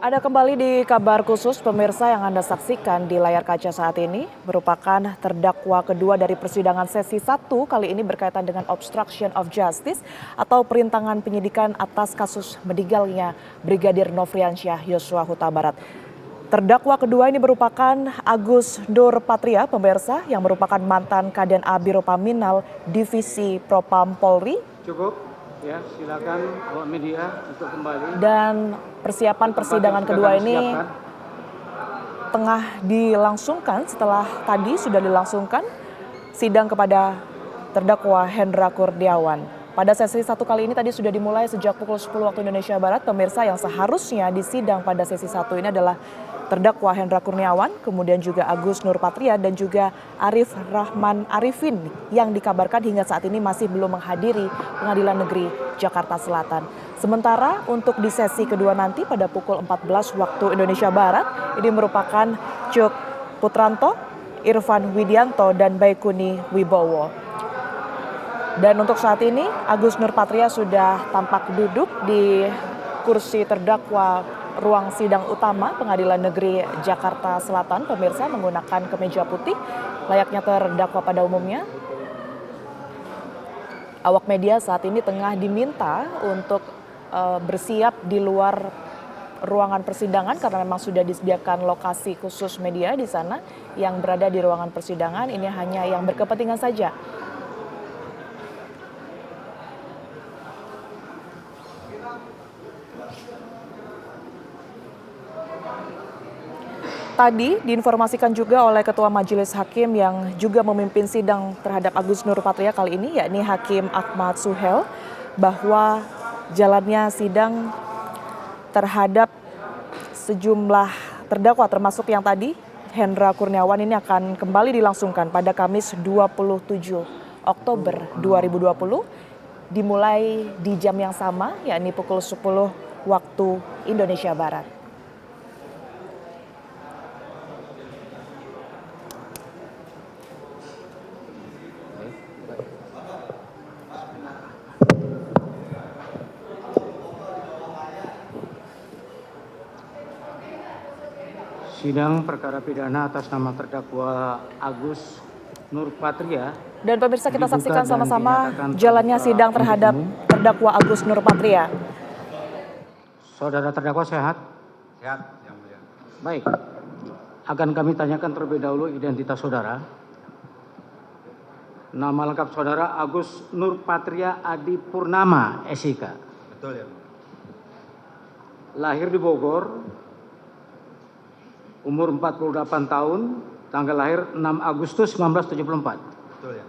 Ada kembali di kabar khusus pemirsa yang Anda saksikan di layar kaca saat ini merupakan terdakwa kedua dari persidangan sesi 1 kali ini berkaitan dengan obstruction of justice atau perintangan penyidikan atas kasus meninggalnya Brigadir Nofriansyah Yosua Huta Barat. Terdakwa kedua ini merupakan Agus Nur Patria, pemirsa, yang merupakan mantan Kaden Biro Paminal Divisi Propam Polri. Cukup. Ya, silakan awak media untuk kembali. Dan persiapan persidangan kedua ini tengah dilangsungkan setelah tadi sudah dilangsungkan sidang kepada terdakwa Hendra Kurniawan. Pada sesi 1 kali ini tadi sudah dimulai sejak pukul 10 waktu Indonesia Barat. Pemirsa, yang seharusnya disidang pada sesi 1 ini adalah terdakwa Hendra Kurniawan, kemudian juga Agus Nur Patria dan juga Arif Rahman Arifin yang dikabarkan hingga saat ini masih belum menghadiri Pengadilan Negeri Jakarta Selatan. Sementara untuk di sesi kedua nanti pada pukul 14 waktu Indonesia Barat, ini merupakan Cuk Putranto, Irfan Widianto dan Baikuni Wibowo. Dan untuk saat ini Agus Nur Patria sudah tampak duduk di kursi terdakwa ruang sidang utama Pengadilan Negeri Jakarta Selatan, pemirsa, menggunakan kemeja putih layaknya terdakwa pada umumnya. Awak media saat ini tengah diminta untuk bersiap di luar ruangan persidangan karena memang sudah disediakan lokasi khusus media di sana yang berada di ruangan persidangan. Ini hanya yang berkepentingan saja. Tadi diinformasikan juga oleh Ketua Majelis Hakim yang juga memimpin sidang terhadap Agus Nur Patria kali ini, yakni Hakim Ahmad Suhel, bahwa jalannya sidang terhadap sejumlah terdakwa termasuk yang tadi Hendra Kurniawan ini akan kembali dilangsungkan pada Kamis 27 Oktober 2020 dimulai di jam yang sama, yakni pukul 10 waktu Indonesia Barat. Sidang perkara pidana atas nama terdakwa Agus Nur Patria. Dan pemirsa, kita saksikan sama-sama jalannya sidang terhadap terdakwa Agus Nur Patria. Saudara terdakwa sehat? Sehat, yang mulia. Baik. Akan kami tanyakan terlebih dahulu identitas saudara. Nama lengkap saudara Agus Nur Patria Adi Purnama, SIK. Betul ya. Lahir di Bogor, umur 48 tahun, tanggal lahir 6 Agustus 1974. Betul ya.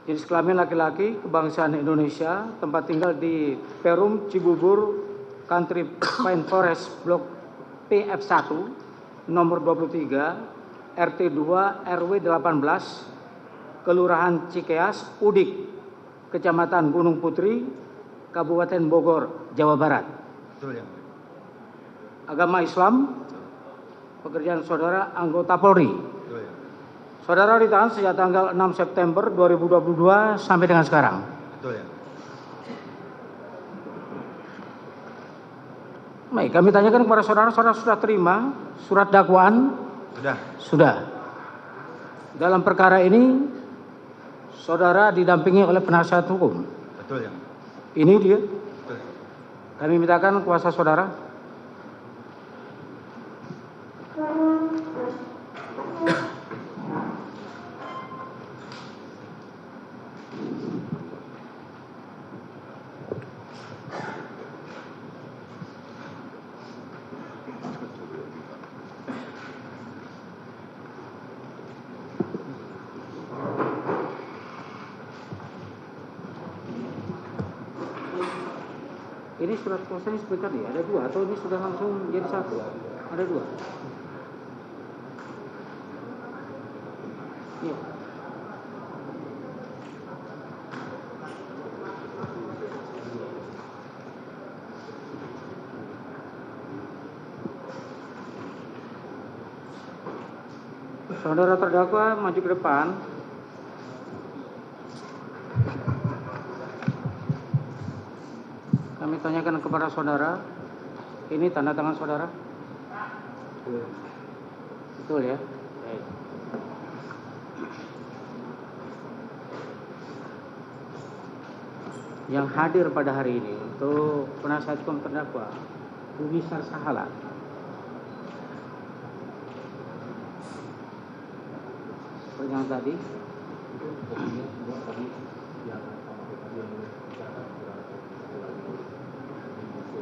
Jenis kelamin laki-laki, kebangsaan Indonesia, tempat tinggal di Perum, Cibubur, Country Pine Forest, Blok PF1, nomor 23, RT 2, RW 18, Kelurahan Cikeas, Udik, Kecamatan Gunung Putri, Kabupaten Bogor, Jawa Barat. Betul ya. Agama Islam, pekerjaan saudara anggota Polri. Betul ya. Saudara ditahan sejak tanggal 6 September 2022 sampai dengan sekarang. Betul ya. Baik, kami tanyakan kepada saudara sudah terima surat dakwaan? Sudah. Sudah. Dalam perkara ini, saudara didampingi oleh penasihat hukum. Betul ya. Ini dia. Betul. Kami mintakan kuasa saudara. Ini surat kuasa ini sebentar ya, ada dua atau ini sudah langsung jadi satu? Ada dua. Iya. Saudara terdakwa maju ke depan. Kami Kami tanyakan kepada saudara, ini tanda tangan saudara? Betul ya? Baik. Yang hadir pada hari ini untuk penasihat hukum terdakwa Bumi Sarsahala. Seperti yang tadi.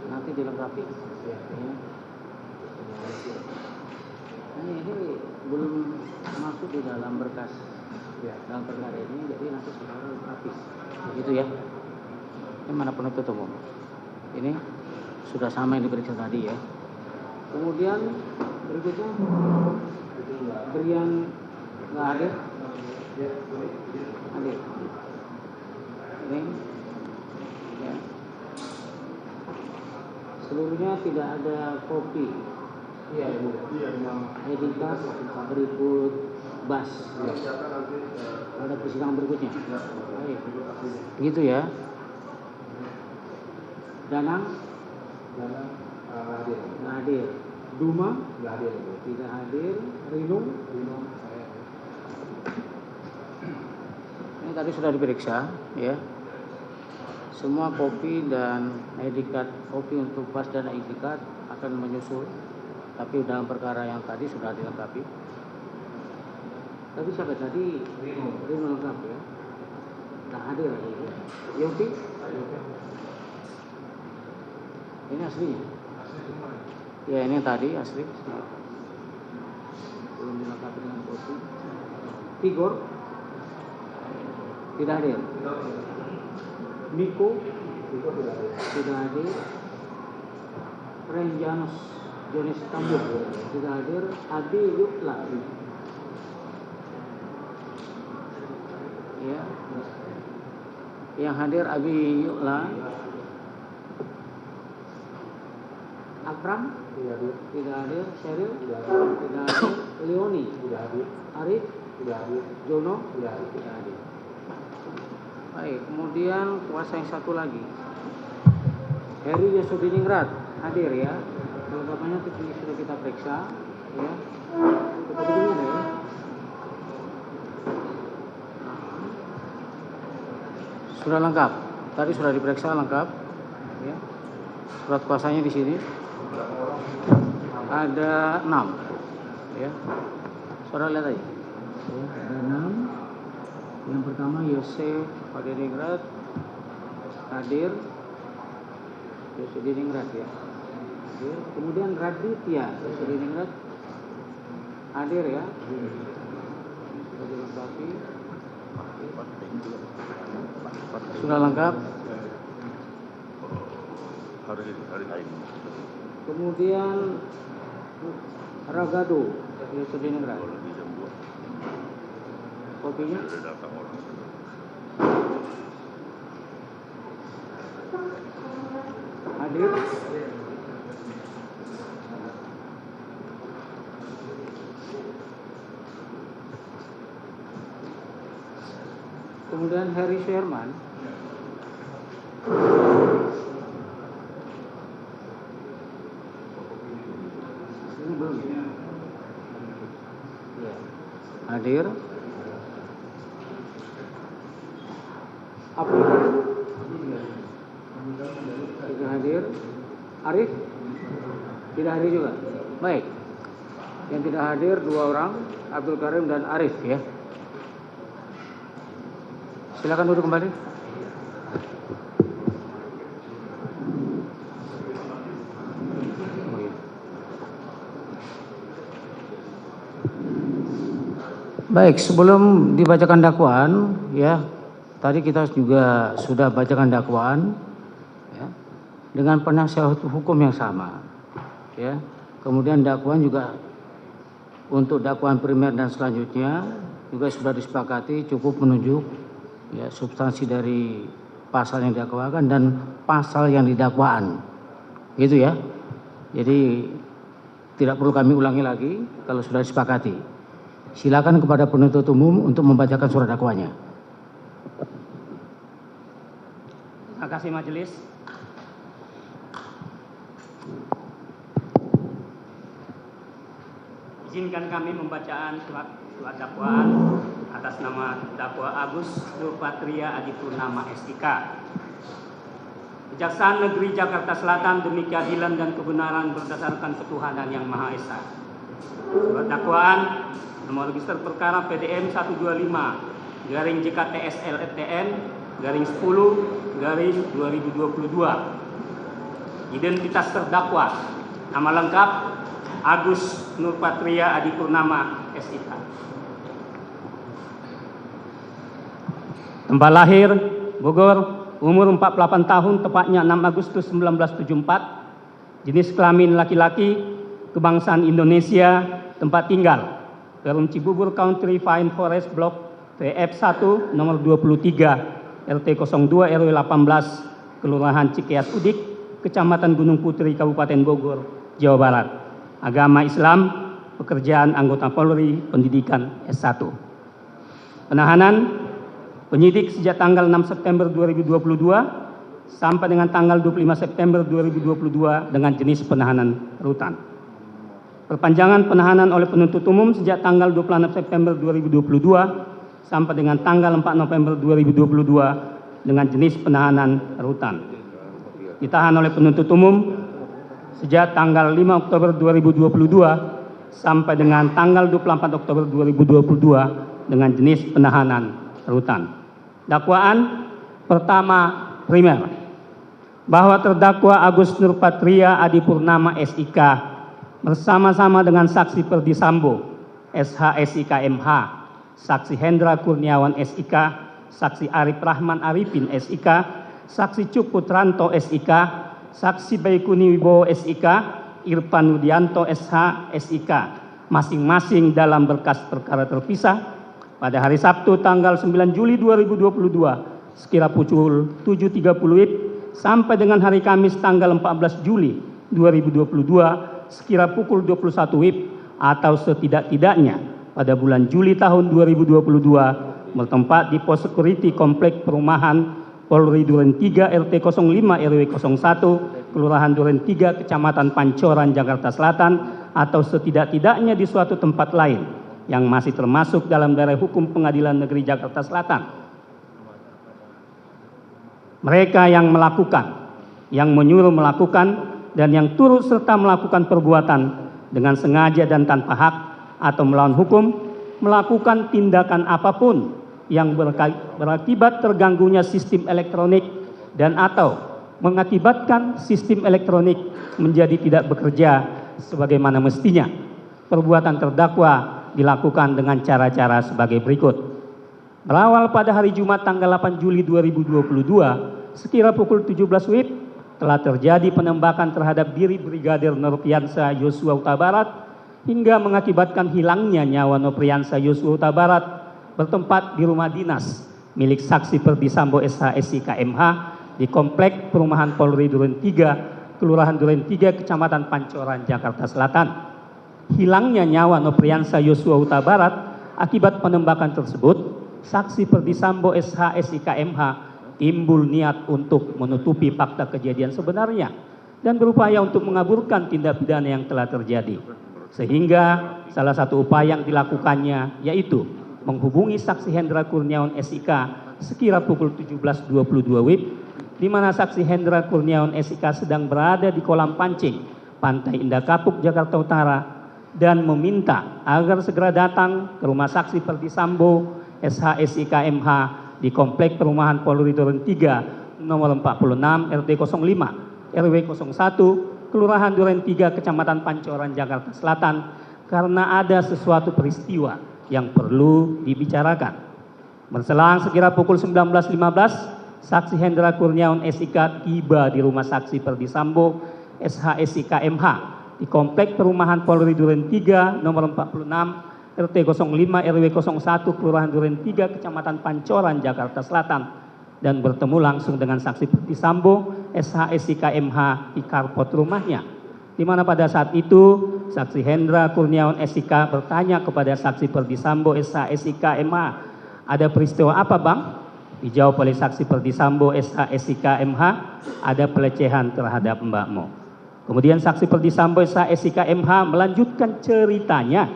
Nanti dilengkapi. Ya. Ini belum masuk di dalam berkas dalam perkara ini, jadi nanti saudara lengkapi. Begitu ya. Ini mana penuntut umum? Ini sudah sama yang diperiksa tadi ya. Kemudian berikutnya Brian nggak hadir? Hadir. Ini ya. Seluruhnya tidak ada kopi. Iya, identitas berikut bas. Ada persidangan berikutnya. Baik. Begitu ya. Danang nggak hadir. Duma tidak hadir. Rinung ini tadi sudah diperiksa ya. Semua kopi dan ID card, kopi untuk bas dan ID card akan menyusul, tapi dalam perkara yang tadi sudah dilengkapi. Tapi sampai tadi Rinung lengkap ya. Tak hadir lagi. Yopi? Ini aslinya? Ya ini tadi asli. Belum dilengkapi dengan kopi. Tigor? Tidak hadir. Miko? Tidak hadir. Renjanus Jonis Tambuk? Tidak hadir. Adi Yukla? Ya. Yang hadir Abi Yukla. Akram tidak hadir. Sheryl tidak hadir. Leoni tidak hadir. Arif tidak hadir. Jono tidak hadir. Baik, kemudian kuasa yang satu lagi Heri Yosudiningrat hadir ya. Kelengkapannya sudah kita periksa ya. Tadi gimana ya? Sudah lengkap. Tadi sudah diperiksa lengkap ya. Surat kuasanya di sini. Ada 6 ya. Saudara lihat aja ya, ada 6. Yang pertama Yosef Hadiningrat hadir. Yosudiningrat ya. Hadir. Kemudian Raditya Yosudiningrat hadir ya. Sudah dilengkapi. Sudah lengkap. Kemudian Ragado Yosudiningrat. Kopinya hadir. Kemudian Harry Sherman ini belum ya. Hadir. Apa? Tidak hadir. Arif tidak hadir juga. Baik. Yang tidak hadir 2 orang, Abdul Karim dan Arif ya. Silakan duduk kembali. Baik, sebelum dibacakan dakwaan ya. Tadi kita juga sudah bacakan dakwaan ya, dengan penasihat hukum yang sama ya. Kemudian dakwaan juga untuk dakwaan primer dan selanjutnya juga sudah disepakati cukup menunjuk ya substansi dari pasal yang didakwakan dan pasal yang didakwaan. Gitu ya. Jadi tidak perlu kami ulangi lagi kalau sudah disepakati. Silakan kepada penuntut umum untuk membacakan surat dakwanya. Terima kasih majelis. Izinkan kami membacaan surat dakwaan atas nama terdakwa Agus Nurpatria Adipurnama SIK. Kejaksaan Negeri Jakarta Selatan demi keadilan dan kebenaran berdasarkan ketuhanan yang Maha Esa. Surat dakwaan nomor register perkara PDM 125 garing JKTSLTN garing 10 garing 2022. Identitas terdakwa, nama lengkap Agus Nurpatria Adipurnama SIK. Tempat lahir Bogor, umur 48 tahun, tepatnya 6 Agustus 1974. Jenis kelamin laki-laki, kebangsaan Indonesia, tempat tinggal Perum Cibubur Country Pine Forest Block TF1 nomor 23 RT 02 RW 18 Kelurahan Cikeas Udik, Kecamatan Gunung Putri, Kabupaten Bogor, Jawa Barat. Agama Islam, pekerjaan anggota Polri, pendidikan S1. Penahanan penyidik sejak tanggal 6 September 2022 sampai dengan tanggal 25 September 2022 dengan jenis penahanan rutan. Perpanjangan penahanan oleh penuntut umum sejak tanggal 26 September 2022 sampai dengan tanggal 4 November 2022 dengan jenis penahanan rutan. Ditahan oleh penuntut umum sejak tanggal 5 Oktober 2022 sampai dengan tanggal 24 Oktober 2022 dengan jenis penahanan rutan. Dakwaan pertama primer bahwa terdakwa Agus Nurpatria Adipurnama SIK bersama-sama dengan saksi Perdi Sambo SH SIK MH, saksi Hendra Kurniawan SIK, saksi Arif Rahman Arifin SIK, saksi Cuk Putranto SIK, saksi Baikuni Wibowo SIK, Irfan Widianto SH SIK, masing-masing dalam berkas perkara terpisah pada hari Sabtu tanggal 9 Juli 2022 sekira pukul 7.30 WIB sampai dengan hari Kamis tanggal 14 Juli 2022 sekira pukul 21 WIB atau setidak-tidaknya pada bulan Juli tahun 2022 bertempat di pos security Komplek Perumahan Polri Duren 3 RT 05 RW 01 Kelurahan Duren 3 Kecamatan Pancoran Jakarta Selatan atau setidak-tidaknya di suatu tempat lain yang masih termasuk dalam daerah hukum Pengadilan Negeri Jakarta Selatan. Mereka yang melakukan, yang menyuruh melakukan, dan yang turut serta melakukan perbuatan dengan sengaja dan tanpa hak atau melawan hukum, melakukan tindakan apapun yang berakibat terganggunya sistem elektronik dan atau mengakibatkan sistem elektronik menjadi tidak bekerja sebagaimana mestinya. Perbuatan terdakwa dilakukan dengan cara-cara sebagai berikut. Berawal pada hari Jumat tanggal 8 Juli 2022 sekira pukul 17 WIB telah terjadi penembakan terhadap diri Brigadir Nofriansah Yosua Huta Barat hingga mengakibatkan hilangnya nyawa Nofriansah Yosua Huta Barat bertempat di rumah dinas milik saksi Perdi Sambo SH SIK MH di Komplek Perumahan Polri Duren 3, Kelurahan Duren 3, Kecamatan Pancoran, Jakarta Selatan. Hilangnya nyawa Nofriansah Yosua Huta Barat akibat penembakan tersebut, saksi Perdi Sambo SH SIK MH timbul niat untuk menutupi fakta kejadian sebenarnya dan berupaya untuk mengaburkan tindak pidana yang telah terjadi. Sehingga salah satu upaya yang dilakukannya yaitu menghubungi saksi Hendra Kurniawan SIK sekira pukul 17.22 WIB di mana saksi Hendra Kurniawan SIK sedang berada di kolam pancing Pantai Indah Kapuk, Jakarta Utara dan meminta agar segera datang ke rumah saksi Perdi Sambo SH SIK MH di Komplek Perumahan Polri Duren 3 nomor 46 RT 05 RW 01 Kelurahan Duren 3 Kecamatan Pancoran Jakarta Selatan karena ada sesuatu peristiwa yang perlu dibicarakan. Berselang sekira pukul 19.15 saksi Hendra Kurniawan SIK tiba di rumah saksi Perdi Sambo SH SIK MH di Komplek Perumahan Polri Duren 3 nomor 46 RT 05 RW 01 Kelurahan Duren 3 Kecamatan Pancoran Jakarta Selatan dan bertemu langsung dengan saksi Perdi Sambo SH SIK MH di karpot rumahnya, di mana pada saat itu saksi Hendra Kurniawan SIK bertanya kepada saksi Perdi Sambo SH SIK MH, ada peristiwa apa bang? Dijawab oleh saksi Perdi Sambo SH SIK MH, ada pelecehan terhadap mbakmu. Kemudian saksi Perdi Sambo SH SIK MH melanjutkan ceritanya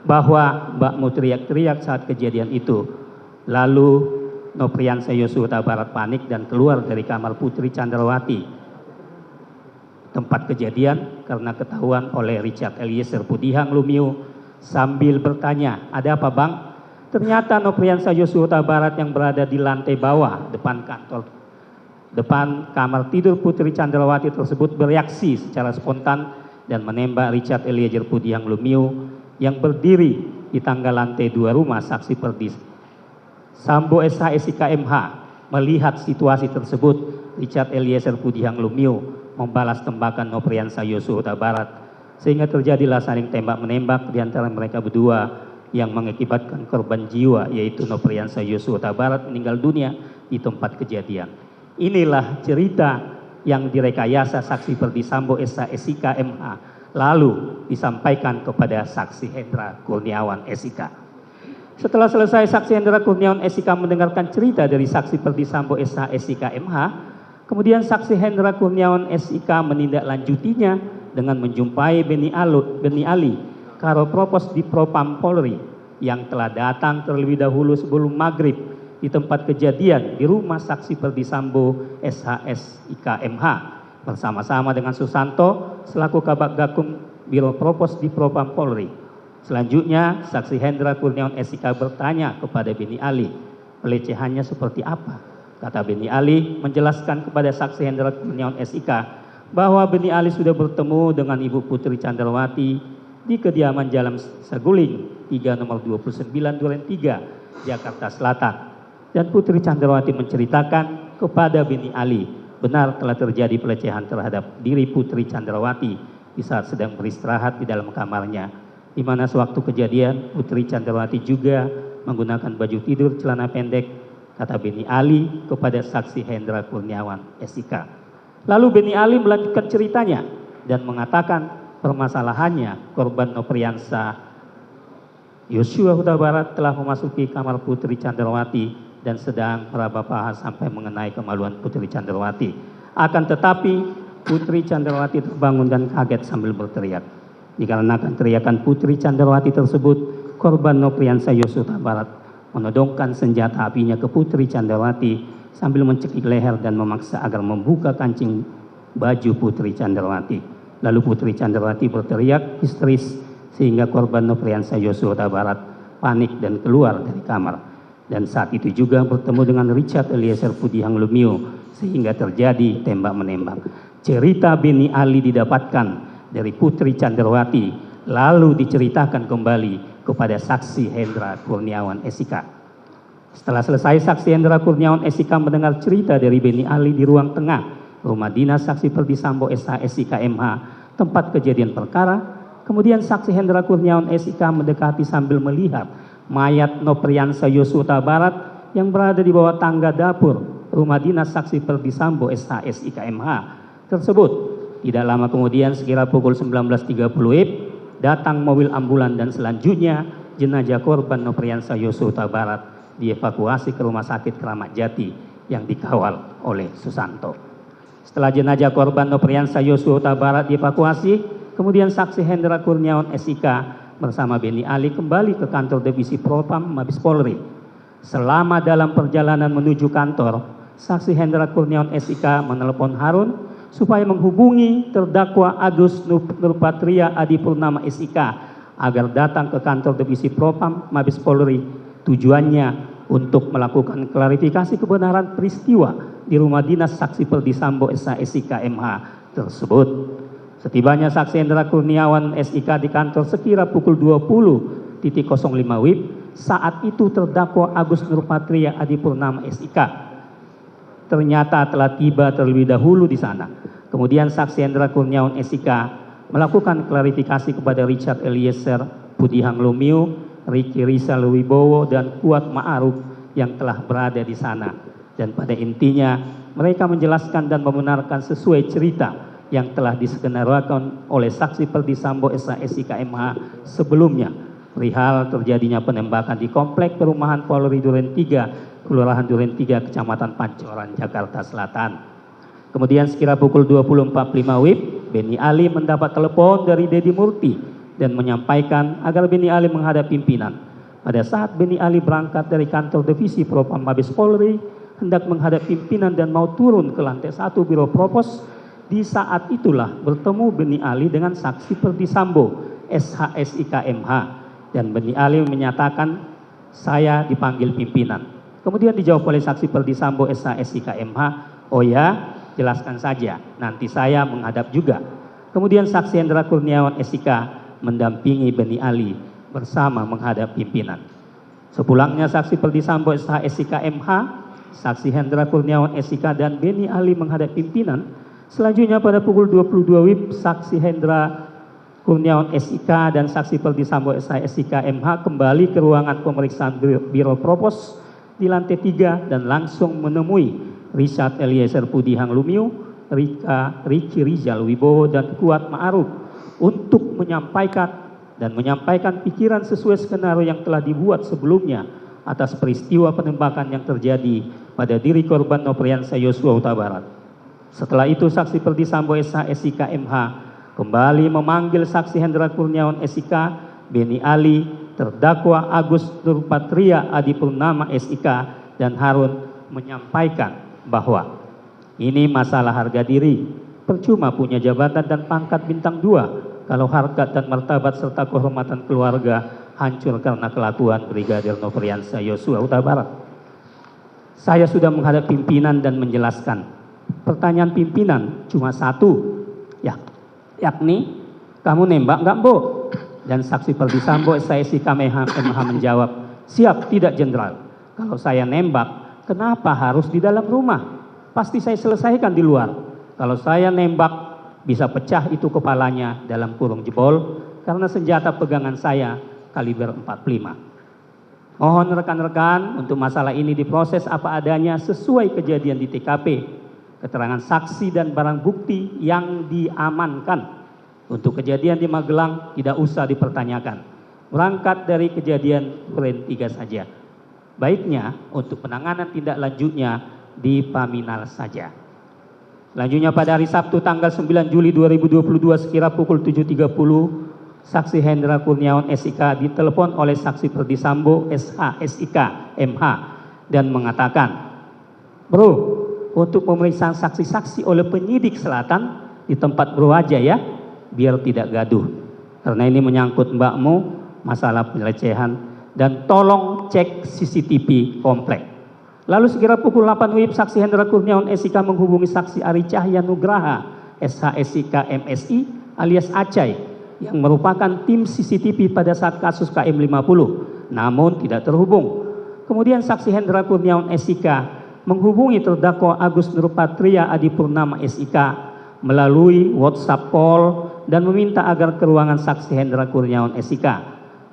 bahwa Mbak mau teriak-teriak saat kejadian itu. Lalu Nopriansa Yosua Huta Barat panik dan keluar dari kamar Putri Candrawati tempat kejadian karena ketahuan oleh Richard Eliezer Pudihang Lumiu sambil bertanya, "Ada apa, Bang?" Ternyata Nopriansa Yosua Huta Barat yang berada di lantai bawah depan kamar tidur Putri Candrawati tersebut bereaksi secara spontan dan menembak Richard Eliezer Pudihang Lumiu yang berdiri di tangga lantai 2 rumah saksi Perdi Sambo SH SIK MH. Melihat situasi tersebut, Richard Eliezer Pudihang Lumiu membalas tembakan Nopriansa Yosua Huta Barat sehingga terjadilah saling tembak-menembak di antara mereka berdua yang mengakibatkan korban jiwa yaitu Nopriansa Yosua Huta Barat meninggal dunia di tempat kejadian. Inilah cerita yang direkayasa saksi Perdi Sambo SH SIK MH lalu disampaikan kepada saksi Hendra Kurniawan SIK. Setelah selesai saksi Hendra Kurniawan SIK mendengarkan cerita dari saksi Perdi Sambo SH SIK MH, kemudian saksi Hendra Kurniawan SIK menindaklanjutinya dengan menjumpai Beni Ali, Karo Propos di Propam Polri yang telah datang terlebih dahulu sebelum maghrib di tempat kejadian di rumah saksi Perdi Sambo SH SIK MH bersama-sama dengan Susanto selaku Kabak Gakum Biro Propos di Propam Polri. Selanjutnya, saksi Hendra Kurniawan SIK bertanya kepada Beni Ali, pelecehannya seperti apa? Kata Beni Ali menjelaskan kepada saksi Hendra Kurniawan SIK bahwa Beni Ali sudah bertemu dengan Ibu Putri Candrawati di kediaman Jalan Saguling 3 nomor 29 Duren 3, Jakarta Selatan. Dan Putri Candrawati menceritakan kepada Beni Ali benar telah terjadi pelecehan terhadap diri Putri Candrawati di saat sedang beristirahat di dalam kamarnya, di mana sewaktu kejadian Putri Candrawati juga menggunakan baju tidur celana pendek, kata Beni Ali kepada saksi Hendra Kurniawan SIK. Lalu Beni Ali melanjutkan ceritanya dan mengatakan permasalahannya korban Nopriansa Yosua Huta Barat telah memasuki kamar Putri Candrawati dan sedang meraba paha sampai mengenai kemaluan Putri Candrawati. Akan tetapi Putri Candrawati terbangun dan kaget sambil berteriak. Dikarenakan teriakan Putri Candrawati tersebut, korban Nopriansa Yosua Huta Barat menodongkan senjata apinya ke Putri Candrawati sambil mencekik leher dan memaksa agar membuka kancing baju Putri Candrawati. Lalu Putri Candrawati berteriak histeris sehingga korban Nopriansa Yosua Huta Barat panik dan keluar dari kamar. Dan saat itu juga bertemu dengan Richard Eliezer Pudihang Lumiu sehingga terjadi tembak-menembak. Cerita Beni Ali didapatkan dari Putri Candrawati lalu diceritakan kembali kepada saksi Hendra Kurniawan SIK. Setelah selesai saksi Hendra Kurniawan SIK mendengar cerita dari Beni Ali di ruang tengah rumah dinas saksi Perdi Sambo SH SIK MH tempat kejadian perkara, kemudian saksi Hendra Kurniawan SIK mendekati sambil melihat mayat Nopriansa Yosua Huta Barat yang berada di bawah tangga dapur rumah dinas saksi Perdi Sambo SH SIK MH tersebut. Tidak lama kemudian sekira pukul 19.30 WIB datang mobil ambulan dan selanjutnya jenazah korban Nopriansa Yosua Huta Barat dievakuasi ke Rumah Sakit Kramat Jati yang dikawal oleh Susanto. Setelah jenazah korban Nopriansa Yosua Huta Barat dievakuasi, kemudian saksi Hendra Kurniawan SIK bersama Beni Ali kembali ke kantor Divisi Propam Mabes Polri. Selama dalam perjalanan menuju kantor, saksi Hendra Kurniawan SIK menelepon Harun supaya menghubungi terdakwa Agus Nurpatria Adipurnama SIK agar datang ke kantor Divisi Propam Mabes Polri. Tujuannya untuk melakukan klarifikasi kebenaran peristiwa di rumah dinas saksi Perdi Sambo SH SIK MH tersebut. Setibanya saksi Hendra Kurniawan SIK di kantor sekira pukul 20.05 WIB, saat itu terdakwa Agus Nurpatria Adipurnama SIK ternyata telah tiba terlebih dahulu di sana. Kemudian saksi Hendra Kurniawan SIK melakukan klarifikasi kepada Richard Eliezer Pudihang Lumiu, Ricky Rizal Wibowo dan Kuat Ma'aruf yang telah berada di sana. Dan pada intinya mereka menjelaskan dan membenarkan sesuai cerita yang telah diskenariokan oleh saksi Perdi Sambo SH SIK MH sebelumnya perihal terjadinya penembakan di komplek perumahan Polri Duren 3, Kelurahan Duren 3, Kecamatan Pancoran, Jakarta Selatan. Kemudian sekira pukul 20.45 WIB, Beni Ali mendapat telepon dari Dedi Murti dan menyampaikan agar Beni Ali menghadap pimpinan. Pada saat Beni Ali berangkat dari kantor divisi Propam Mabes Polri, hendak menghadap pimpinan dan mau turun ke lantai 1 Biro Propos, di saat itulah bertemu Beni Ali dengan saksi Perdi Sambo, SH-SIK MH, dan Beni Ali menyatakan, saya dipanggil pimpinan. Kemudian dijawab oleh saksi Perdi Sambo, SH-SIK MH, oh ya, jelaskan saja, nanti saya menghadap juga. Kemudian saksi Hendra Kurniawan SIK mendampingi Beni Ali bersama menghadap pimpinan. Sepulangnya saksi Perdi Sambo, SH-SIK MH, saksi Hendra Kurniawan SIK dan Beni Ali menghadap pimpinan. Selanjutnya pada pukul 22 WIB, saksi Hendra Kurniawan SIK dan saksi Perdi Sambo, SH-SIK MH kembali ke ruangan pemeriksaan Biro Propos di lantai 3 dan langsung menemui Richard Eliezer Pudihang Lumiu, Ricky Rizal Wibowo dan Kuat Ma'ruf untuk menyampaikan pikiran sesuai skenario yang telah dibuat sebelumnya atas peristiwa penembakan yang terjadi pada diri korban Nofriansah Yosua Huta Barat. Setelah itu saksi Perdi Sambo, SH-SIK MH kembali memanggil saksi Hendra Kurniawan SIK, Beni Ali, terdakwa Agus Nurpatria Adipurnama SIK dan Harun menyampaikan bahwa ini masalah harga diri, percuma punya jabatan dan pangkat bintang 2 kalau harkat dan martabat serta kehormatan keluarga hancur karena kelakuan Brigadir Nofriansah Yosua Huta Barat. Saya sudah menghadap pimpinan dan menjelaskan. Pertanyaan pimpinan cuma satu, yakni kamu nembak nggak, Bu? Dan saksi Perdi Sambo, SH-SIK MH menjawab, siap, tidak jenderal. Kalau saya nembak, kenapa harus di dalam rumah? Pasti saya selesaikan di luar. Kalau saya nembak, bisa pecah itu kepalanya dalam kurung jebol, karena senjata pegangan saya kaliber 45. Mohon rekan-rekan untuk masalah ini diproses apa adanya sesuai kejadian di TKP. Keterangan saksi dan barang bukti yang diamankan. Untuk kejadian di Magelang tidak usah dipertanyakan. Berangkat dari kejadian Duren 3 saja. Baiknya untuk penanganan tindak lanjutnya di Paminal saja. Selanjutnya pada hari Sabtu tanggal 9 Juli 2022 sekira pukul 7.30, saksi Hendra Kurniawan SIK ditelepon oleh saksi Perdi Sambo, SH-SIK MH dan mengatakan, Bro, untuk pemeriksaan saksi-saksi oleh penyidik selatan di tempat bro aja ya, biar tidak gaduh. Karena ini menyangkut mbakmu masalah pelecehan dan tolong cek CCTV komplek. Lalu sekira pukul 8 WIB saksi Hendra Kurniawan SIK menghubungi saksi Ari Cahya Nugraha SH-SIK MSI alias Acai yang merupakan tim CCTV pada saat kasus KM50 namun tidak terhubung. Kemudian saksi Hendra Kurniawan SIK menghubungi terdakwa Agus Nurpatria Adipurnama SIK melalui WhatsApp call dan meminta agar ke ruangan saksi Hendra Kurniawan SIK.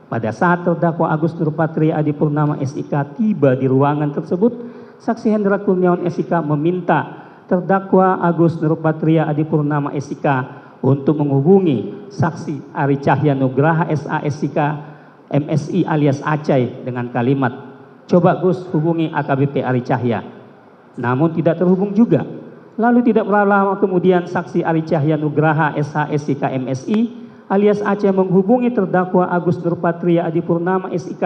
Pada saat terdakwa Agus Nurpatria Adipurnama SIK tiba di ruangan tersebut, saksi Hendra Kurniawan SIK meminta terdakwa Agus Nurpatria Adipurnama SIK untuk menghubungi saksi Ari Cahya Nugraha SH-SIK MSI alias Acai dengan kalimat, coba Gus hubungi AKBP Ari Cahya. Namun tidak terhubung juga. Lalu tidak berapa lama kemudian saksi Ari Cahya Nugraha SH-SIK MSI alias Aceh menghubungi terdakwa Agus Nurpatria Adipurnama SIK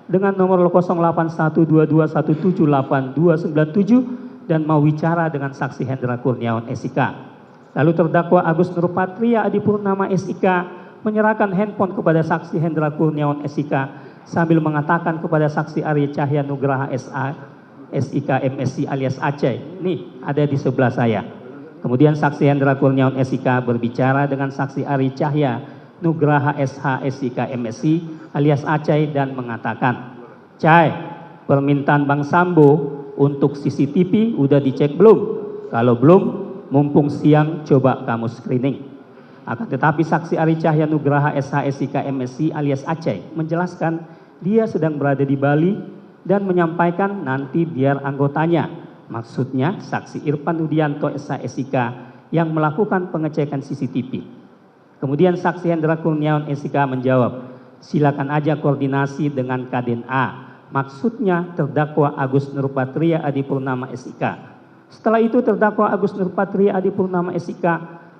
dengan nomor 081221789297 dan mau bicara dengan saksi Hendra Kurniawan SIK. Lalu terdakwa Agus Nurpatria Adipurnama SIK menyerahkan handphone kepada saksi Hendra Kurniawan SIK sambil mengatakan kepada saksi Ari Cahya Nugraha SIK MSI alias Aceh, nih ada di sebelah saya. Kemudian saksi Hendra Kurniawan SIK berbicara dengan saksi Ari Cahya Nugraha SH-SIK MSI alias Acai dan mengatakan, Cai, permintaan Bang Sambo untuk CCTV udah dicek belum? Kalau belum, mumpung siang coba kamu screening. Akan tetapi saksi Ari Cahya Nugraha SH-SIK MSI alias Acai menjelaskan dia sedang berada di Bali dan menyampaikan nanti biar anggotanya, maksudnya saksi Irfan Nudianto SH-SIK yang melakukan pengecekan CCTV. Kemudian saksi Hendra Kurniawan SIK menjawab, silakan aja koordinasi dengan Kaden A, maksudnya terdakwa Agus Nurpatria Adipurnama SIK. Setelah itu terdakwa Agus Nurpatria Adipurnama SIK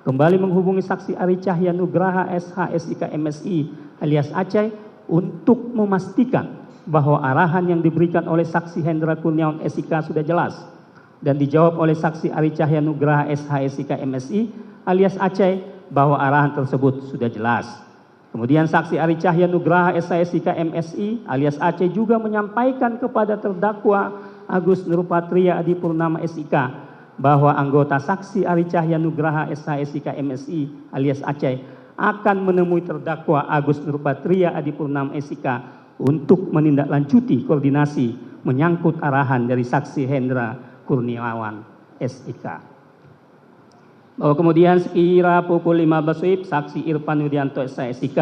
kembali menghubungi saksi Ari Cahya Nugraha SH SIK MSI alias Aceh untuk memastikan bahwa arahan yang diberikan oleh saksi Hendra Kurniawan SIK sudah jelas, dan dijawab oleh saksi Ari Cahya Nugraha SH SIK MSI alias Aceh bahwa arahan tersebut sudah jelas. Kemudian saksi Ari Cahya Nugraha SH SIK MSI alias Aceh juga menyampaikan kepada terdakwa Agus Nurpatria Adipurnama SIK bahwa anggota saksi Ari Cahya Nugraha SH SIK MSI alias Aceh akan menemui terdakwa Agus Nurpatria Adipurnama SIK untuk menindaklanjuti koordinasi menyangkut arahan dari saksi Hendra Kurniawan SIK. Bahwa kemudian sekira pukul 15 WIB, saksi Irfan Widianto SH SIK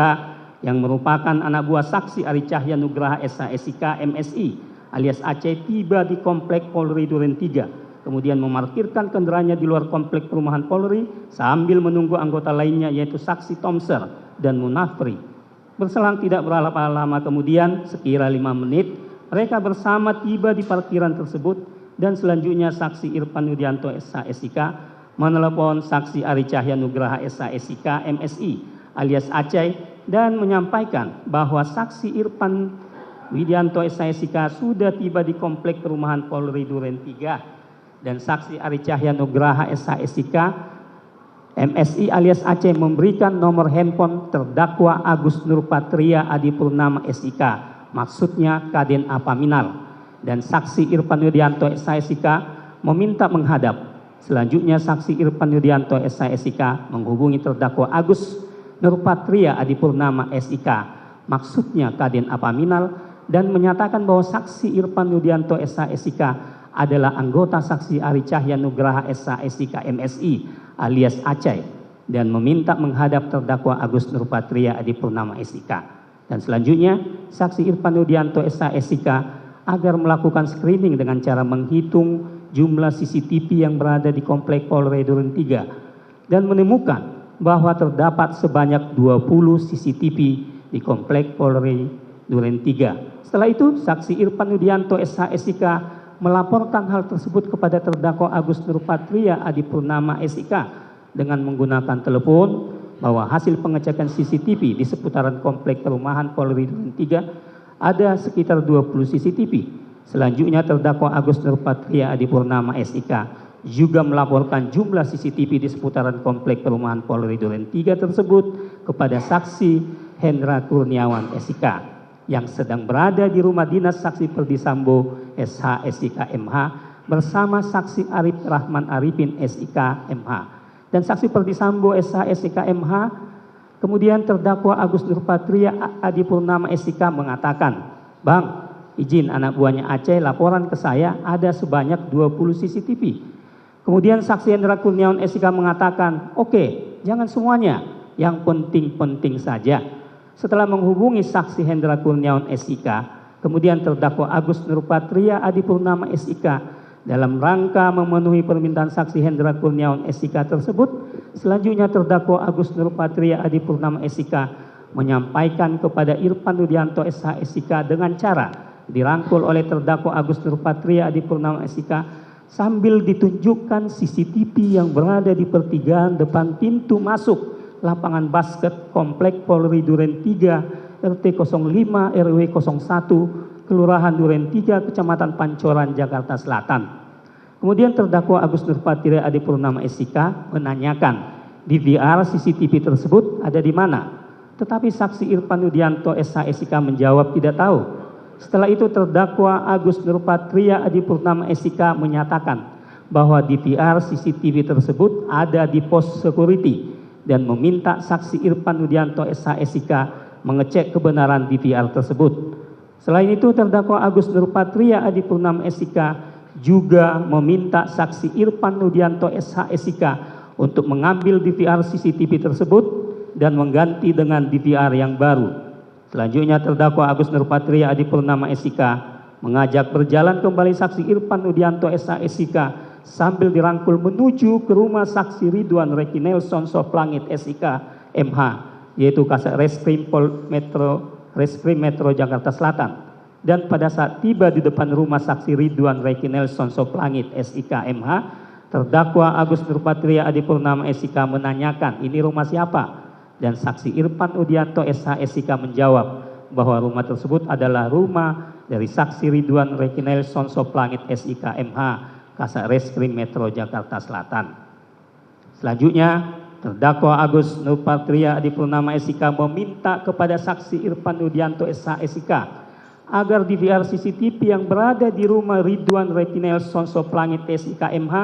yang merupakan anak buah saksi Ari Cahya Nugraha SH SIK MSI alias Aceh tiba di Komplek Polri Duren 3, kemudian memarkirkan kendaraannya di luar Komplek Perumahan Polri sambil menunggu anggota lainnya yaitu saksi Tomser dan Munafri. Berselang tidak berapa lama kemudian, sekira 5 menit, mereka bersama tiba di parkiran tersebut dan selanjutnya saksi Irfan Widianto SH SIK menelepon saksi Ari Cahya Nugraha SH SIK MSI alias Aceh dan menyampaikan bahwa saksi Irfan Widianto SH SIK sudah tiba di Komplek Perumahan Polri Duren 3 dan saksi Ari Cahya Nugraha SH SIK MSI alias Aceh memberikan nomor handphone terdakwa Agus Nurpatria Adipurnama SIK, maksudnya Kaden Apaminal, dan saksi Irfan Widianto SH SIK meminta menghadap. Selanjutnya saksi Irfan Widianto SH SIK menghubungi terdakwa Agus Nurpatria Adipurnama SIK, maksudnya Kaden Apaminal, dan menyatakan bahwa saksi Irfan Widianto SH SIK adalah anggota saksi Ari Cahya Nugraha SH SIK MSI alias Aceh dan meminta menghadap terdakwa Agus Nurpatria Adipurnama SIK. Dan selanjutnya saksi Irfan Widianto SH SIK agar melakukan screening dengan cara menghitung jumlah CCTV yang berada di Komplek Polri Duren 3 dan menemukan bahwa terdapat sebanyak 20 CCTV di Komplek Polri Duren 3. Setelah itu saksi Irfan Widianto SH SIK melaporkan hal tersebut kepada terdakwa Agus Nurpatria Adipurnama SIK dengan menggunakan telepon bahwa hasil pengecekan CCTV di seputaran Komplek Perumahan Polri Duren 3 ada sekitar 20 CCTV. Selanjutnya terdakwa Agus Nurpatria Adipurnama SIK juga melaporkan jumlah CCTV di seputaran Komplek Perumahan Polri Duren 3 tersebut kepada saksi Hendra Kurniawan SIK yang sedang berada di rumah dinas saksi Perdisambo SH SIK MH bersama saksi Arif Rahman Arifin SIK MH dan saksi Perdisambo SH SIK MH. Kemudian terdakwa Agus Nurpatria Adipurnama SIK mengatakan, "Bang, izin anak buahnya Aceh laporan ke saya ada sebanyak 20 CCTV. Kemudian saksi Hendra Kurniawan SIK mengatakan, "Oke, jangan semuanya, yang penting-penting saja." Setelah menghubungi saksi Hendra Kurniawan SIK, kemudian terdakwa Agus Nurpatria Adipurnama SIK dalam rangka memenuhi permintaan saksi Hendra Kurniawan SIK tersebut, selanjutnya terdakwa Agus Nurpatria Adipurnama SIK menyampaikan kepada Irfan Widianto SH SIK dengan cara dirangkul oleh terdakwa Agus Nurpatria Adipurnama SIK sambil ditunjukkan CCTV yang berada di pertigaan depan pintu masuk lapangan basket Komplek Polri Duren 3 RT 05 RW 01 Kelurahan Duren 3 Kecamatan Pancoran Jakarta Selatan. Kemudian terdakwa Agus Nurpatria Adipurnama SIK menanyakan DVR CCTV tersebut ada di mana, tetapi saksi Irfan Widianto SH SIK menjawab tidak tahu. Setelah itu terdakwa Agus Nurpatria Adipurnama SIK menyatakan bahwa DVR CCTV tersebut ada di pos security dan meminta saksi Irfan Widianto SH SIK mengecek kebenaran DVR tersebut. Selain itu terdakwa Agus Nurpatria Adipurnama SIK juga meminta saksi Irfan Widianto SH SIK untuk mengambil DVR CCTV tersebut dan mengganti dengan DVR yang baru. Selanjutnya terdakwa Agus Nurpatria Adipurnama SIK mengajak berjalan kembali saksi Irfan Widianto SH SIK sambil dirangkul menuju ke rumah saksi Ridwan Reki Nelson Soplangit SIK MH, yaitu Kasat Reskrim Metro Jakarta Selatan. Dan pada saat tiba di depan rumah saksi Ridwan Reki Nelson Soplangit SIK MH, terdakwa Agus Nurpatria Adipurnama SIK menanyakan, ini rumah siapa? Dan saksi Irfan Udianto SH SIK menjawab bahwa rumah tersebut adalah rumah dari saksi Ridwan Rekinel Sonsoplangit SIK MH Kasat Reskrim Metro Jakarta Selatan. Selanjutnya, terdakwa Agus Nurpatria Adipurnama SIK meminta kepada saksi Irfan Udianto SH SIK agar DVR CCTV yang berada di rumah Ridwan Rekinel Sonsoplangit SIK MH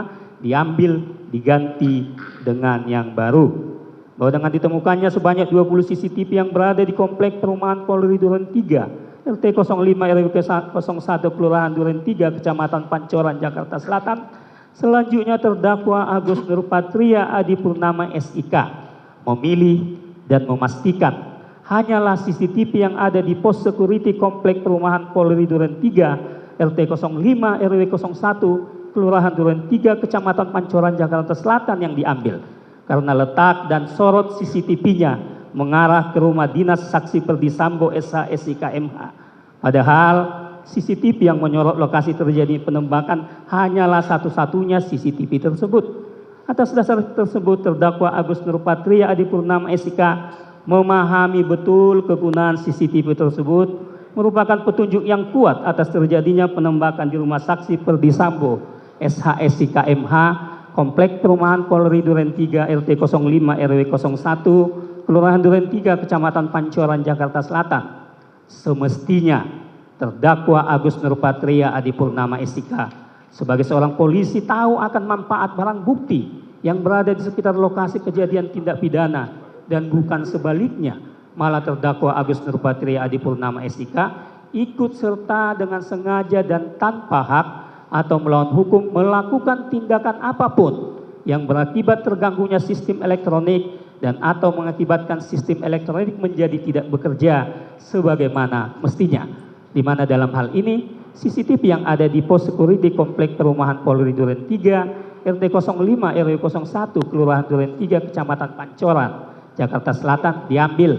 diambil, diganti dengan yang baru. Bahwa dengan ditemukannya sebanyak 20 CCTV yang berada di komplek perumahan Polri Duren 3, RT 05 RW 01 Kelurahan Duren 3, Kecamatan Pancoran, Jakarta Selatan. Selanjutnya terdakwa Agus Nurpatria Adipurnama SIK memilih dan memastikan hanyalah CCTV yang ada di pos security komplek perumahan Polri Duren 3, RT 05 RW 01 Kelurahan Duren 3, Kecamatan Pancoran, Jakarta Selatan yang diambil. Karena letak dan sorot CCTV-nya mengarah ke rumah dinas saksi Perdi Sambo SH SIK MH. Padahal CCTV yang menyorot lokasi terjadi penembakan hanyalah satu-satunya CCTV tersebut. Atas dasar tersebut, terdakwa Agus Nurpatria Adipurnama SIK memahami betul kegunaan CCTV tersebut merupakan petunjuk yang kuat atas terjadinya penembakan di rumah saksi Perdi Sambo SH SIK MH Komplek Perumahan Polri Duren 3 RT 05 RW 01 Kelurahan Duren 3 Kecamatan Pancoran, Jakarta Selatan. Semestinya terdakwa Agus Nurpatria Adipurnama SIK sebagai seorang polisi tahu akan manfaat barang bukti yang berada di sekitar lokasi kejadian tindak pidana, dan bukan sebaliknya, malah terdakwa Agus Nurpatria Adipurnama SIK ikut serta dengan sengaja dan tanpa hak atau melawan hukum melakukan tindakan apapun yang berakibat terganggunya sistem elektronik dan atau mengakibatkan sistem elektronik menjadi tidak bekerja sebagaimana mestinya. Di mana dalam hal ini CCTV yang ada di pos security komplek perumahan Polri Duren 3 RT 05 RW 01 Kelurahan Duren 3 Kecamatan Pancoran, Jakarta Selatan diambil,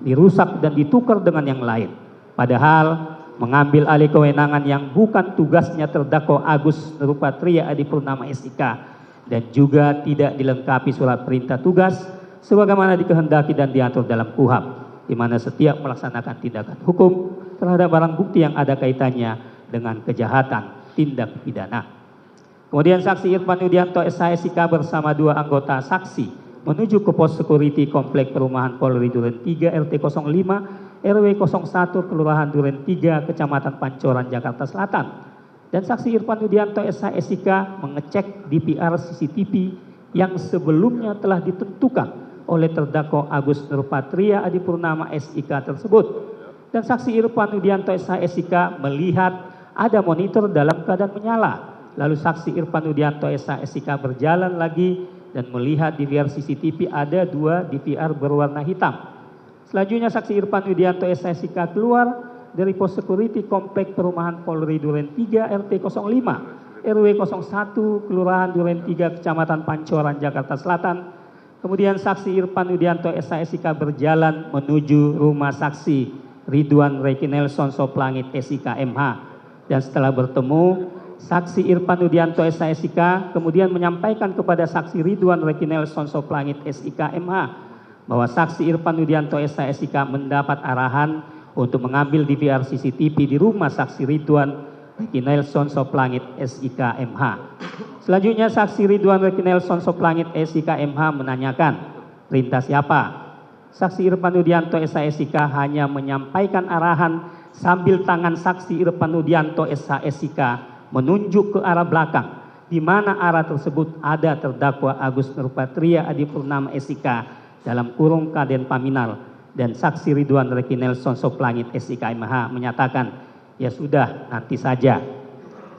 dirusak dan ditukar dengan yang lain. Padahal mengambil alih kewenangan yang bukan tugasnya terdakwa Agus Nurpatria Adipurnama SIK dan juga tidak dilengkapi surat perintah tugas sebagaimana dikehendaki dan diatur dalam KUHP, di mana setiap melaksanakan tindakan hukum terhadap barang bukti yang ada kaitannya dengan kejahatan tindak pidana. Kemudian saksi Irfan Udianto SH SIK bersama dua anggota saksi menuju ke pos security komplek perumahan Polri Duren 3 RT 05 RW 01 Kelurahan Duren 3 Kecamatan Pancoran, Jakarta Selatan. Dan saksi Irfan Udianto SH SIK mengecek DVR CCTV yang sebelumnya telah ditentukan oleh terdakwa Agus Nurpatria Adipurnama SIK tersebut. Dan saksi Irfan Udianto SH SIK melihat ada monitor dalam keadaan menyala. Lalu saksi Irfan Udianto SH SIK berjalan lagi dan melihat DVR CCTV ada 2 DVR berwarna hitam. Selanjutnya saksi Irfan Udianto SH SIK keluar dari pos security komplek perumahan Polri Duren 3 RT 05 RW 01 Kelurahan Duren 3 Kecamatan Pancoran, Jakarta Selatan. Kemudian saksi Irfan Udianto SH SIK berjalan menuju rumah saksi Ridwan Rekinel Sonsoplangit SIK MH. Dan setelah bertemu, saksi Irfan Udianto SH SIK kemudian menyampaikan kepada saksi Ridwan Rekinel Sonsoplangit SIK MH bahwa saksi Irfan Udianto SH SIK mendapat arahan untuk mengambil DVR CCTV di rumah saksi Ridwan Rekinel Sonsoplangit SIK MH. Selanjutnya saksi Ridwan Rekinel Sonsoplangit SIK MH menanyakan, perintah siapa? Saksi Irfan Udianto SH SIK hanya menyampaikan arahan sambil tangan saksi Irfan Udianto SH SIK menunjuk ke arah belakang, di mana arah tersebut ada terdakwa Agus Nurpatria Adipurnama SIK dalam kurung Kaden Paminal, dan saksi Ridwan Rekinel Sonsoplangit SIK MH menyatakan, ya sudah, nanti saja.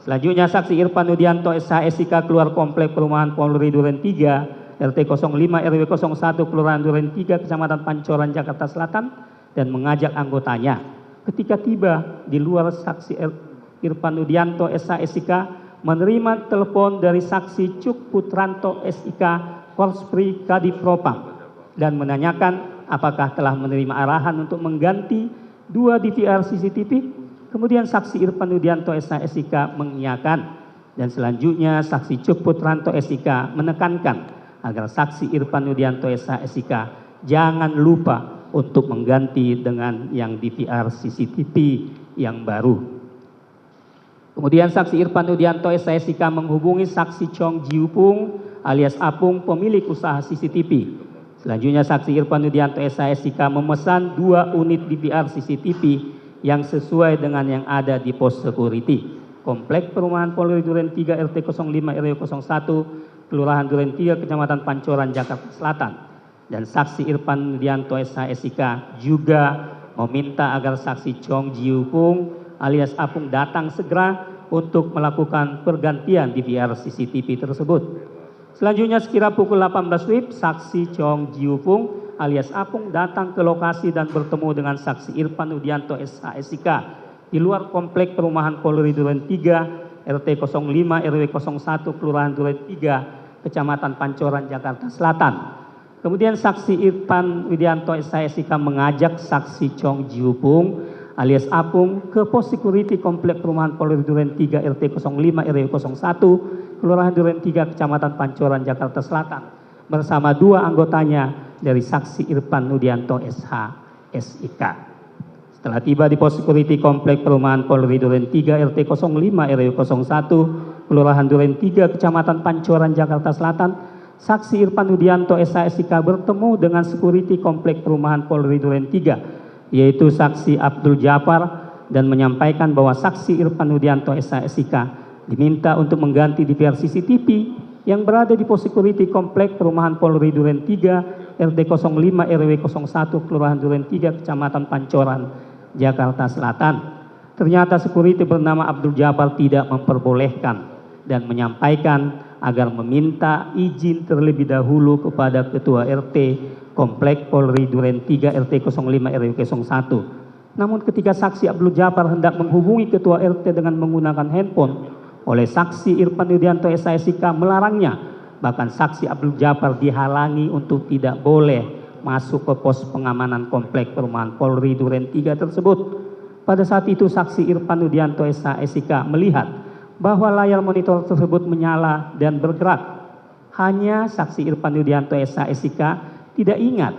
Selanjutnya saksi Irfan Udianto SH SIK keluar komplek perumahan Polri Duren 3 RT 05 RW 01 Kelurahan Duren 3 Kecamatan Pancoran, Jakarta Selatan dan mengajak anggotanya. Ketika tiba di luar, saksi Irfan Udianto SH SIK menerima telepon dari saksi Cuk Putranto SIK Korspri Kadipropam dan menanyakan apakah telah menerima arahan untuk mengganti 2 DVR CCTV. Kemudian saksi Irfan Udianto SH SIK mengiyakan Dan selanjutnya saksi Cuk Putranto SIK menekankan agar saksi Irfan Widianto SIK jangan lupa untuk mengganti dengan yang DVR CCTV yang baru. Kemudian saksi Irfan Widianto SIK menghubungi saksi Chong Jiupung alias Apung pemilik usaha CCTV. Selanjutnya saksi Irfan Widianto SIK memesan 2 unit DVR CCTV yang sesuai dengan yang ada di pos security Komplek Perumahan Polri Duren 3 RT 05 RW 01 Kelurahan Duren 3 Kecamatan Pancoran Jakarta Selatan. Dan saksi Irfan Widianto SIK juga meminta agar saksi Chong Jiupung alias Apung datang segera untuk melakukan pergantian DVR CCTV tersebut. Selanjutnya sekira pukul 18 WIB, saksi Chong Jiupung alias Apung datang ke lokasi dan bertemu dengan saksi Irfan Widianto SIK di luar Komplek Perumahan Polri Duren 3 RT 05 RW 01 Kelurahan Duren 3 Kecamatan Pancoran Jakarta Selatan. Kemudian saksi Irfan Widianto SIK mengajak saksi Chong Jiupung alias Apung ke pos security Komplek Perumahan Polri Duren 3 RT 05 RW 01 Kelurahan Duren 3 Kecamatan Pancoran Jakarta Selatan bersama 2 anggotanya dari saksi Irfan Widianto SIK. Setelah tiba di pos security Komplek Perumahan Polri Duren 3 RT 05 RW 01 Kelurahan Duren 3 Kecamatan Pancoran Jakarta Selatan, saksi Irfan Widianto SIK bertemu dengan security Komplek Perumahan Polri Duren 3 yaitu saksi Abdul Jafar dan menyampaikan bahwa saksi Irfan Widianto SIK diminta untuk mengganti DVR CCTV yang berada di pos security Komplek Perumahan Polri Duren 3 RT 05 RW 01 Kelurahan Duren 3 Kecamatan Pancoran Jakarta Selatan. Ternyata security bernama Abdul Jafar tidak memperbolehkan dan menyampaikan agar meminta izin terlebih dahulu kepada Ketua RT Komplek Polri Duren 3 RT 05 RW 01. Namun ketika saksi Abdul Jafar hendak menghubungi Ketua RT dengan menggunakan handphone, oleh saksi Irfan Widianto SIK melarangnya. Bahkan saksi Abdul Jafar dihalangi untuk tidak boleh masuk ke pos pengamanan Komplek Perumahan Polri Duren 3 tersebut. Pada saat itu saksi Irfan Widianto SIK melihat bahwa layar monitor tersebut menyala dan bergerak. Hanya saksi Irfan Widianto SIK tidak ingat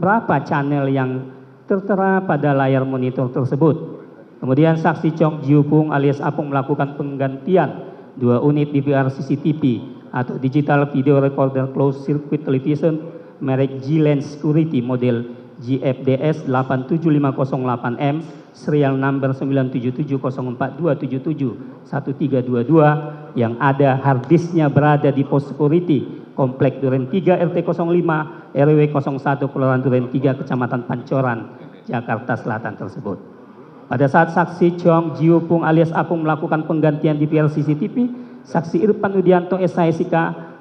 berapa channel yang tertera pada layar monitor tersebut. Kemudian saksi Chong Jiupung alias Apung melakukan penggantian 2 unit DVR CCTV atau Digital Video Recorder Closed Circuit Television merek G-Lens Security model GFDS 87508M serial number 977042771 yang ada harddisknya berada di pos security Komplek Duren 3 RT 05 RW 01 Kelurahan Duren 3 Kecamatan Pancoran Jakarta Selatan tersebut. Pada saat saksi Chong Jiupung alias Apung melakukan penggantian DVR CCTV, saksi Irfan Widianto SIK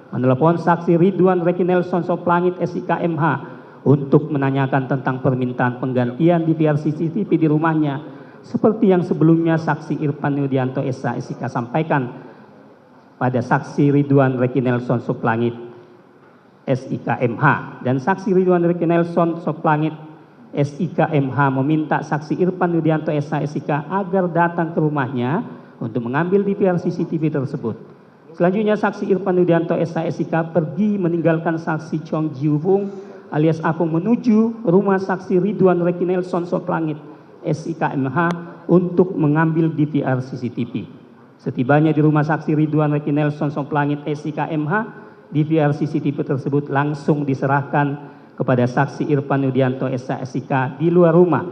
menelepon saksi Ridwan Reki Nelson Soplangit SIK MH untuk menanyakan tentang permintaan penggantian DVR CCTV di rumahnya seperti yang sebelumnya saksi Irfan Widianto SIK sampaikan pada saksi Ridwan Reki Nelson Soplangit SIK MH. Dan saksi Ridwan Reki Nelson Soplangit SIK MH meminta saksi Irfan Widianto SIK agar datang ke rumahnya untuk mengambil DVR CCTV tersebut. Selanjutnya saksi Irfan Widianto SIK pergi meninggalkan saksi Chong Jiupung alias Apung menuju rumah saksi Ridwan Reki Nelson Soplangit SIK MH untuk mengambil DVR CCTV. Setibanya di rumah saksi Ridwan Reki Nelson Soplangit SIK MH, DVR CCTV tersebut langsung diserahkan kepada saksi Irfan Widianto SIK di luar rumah.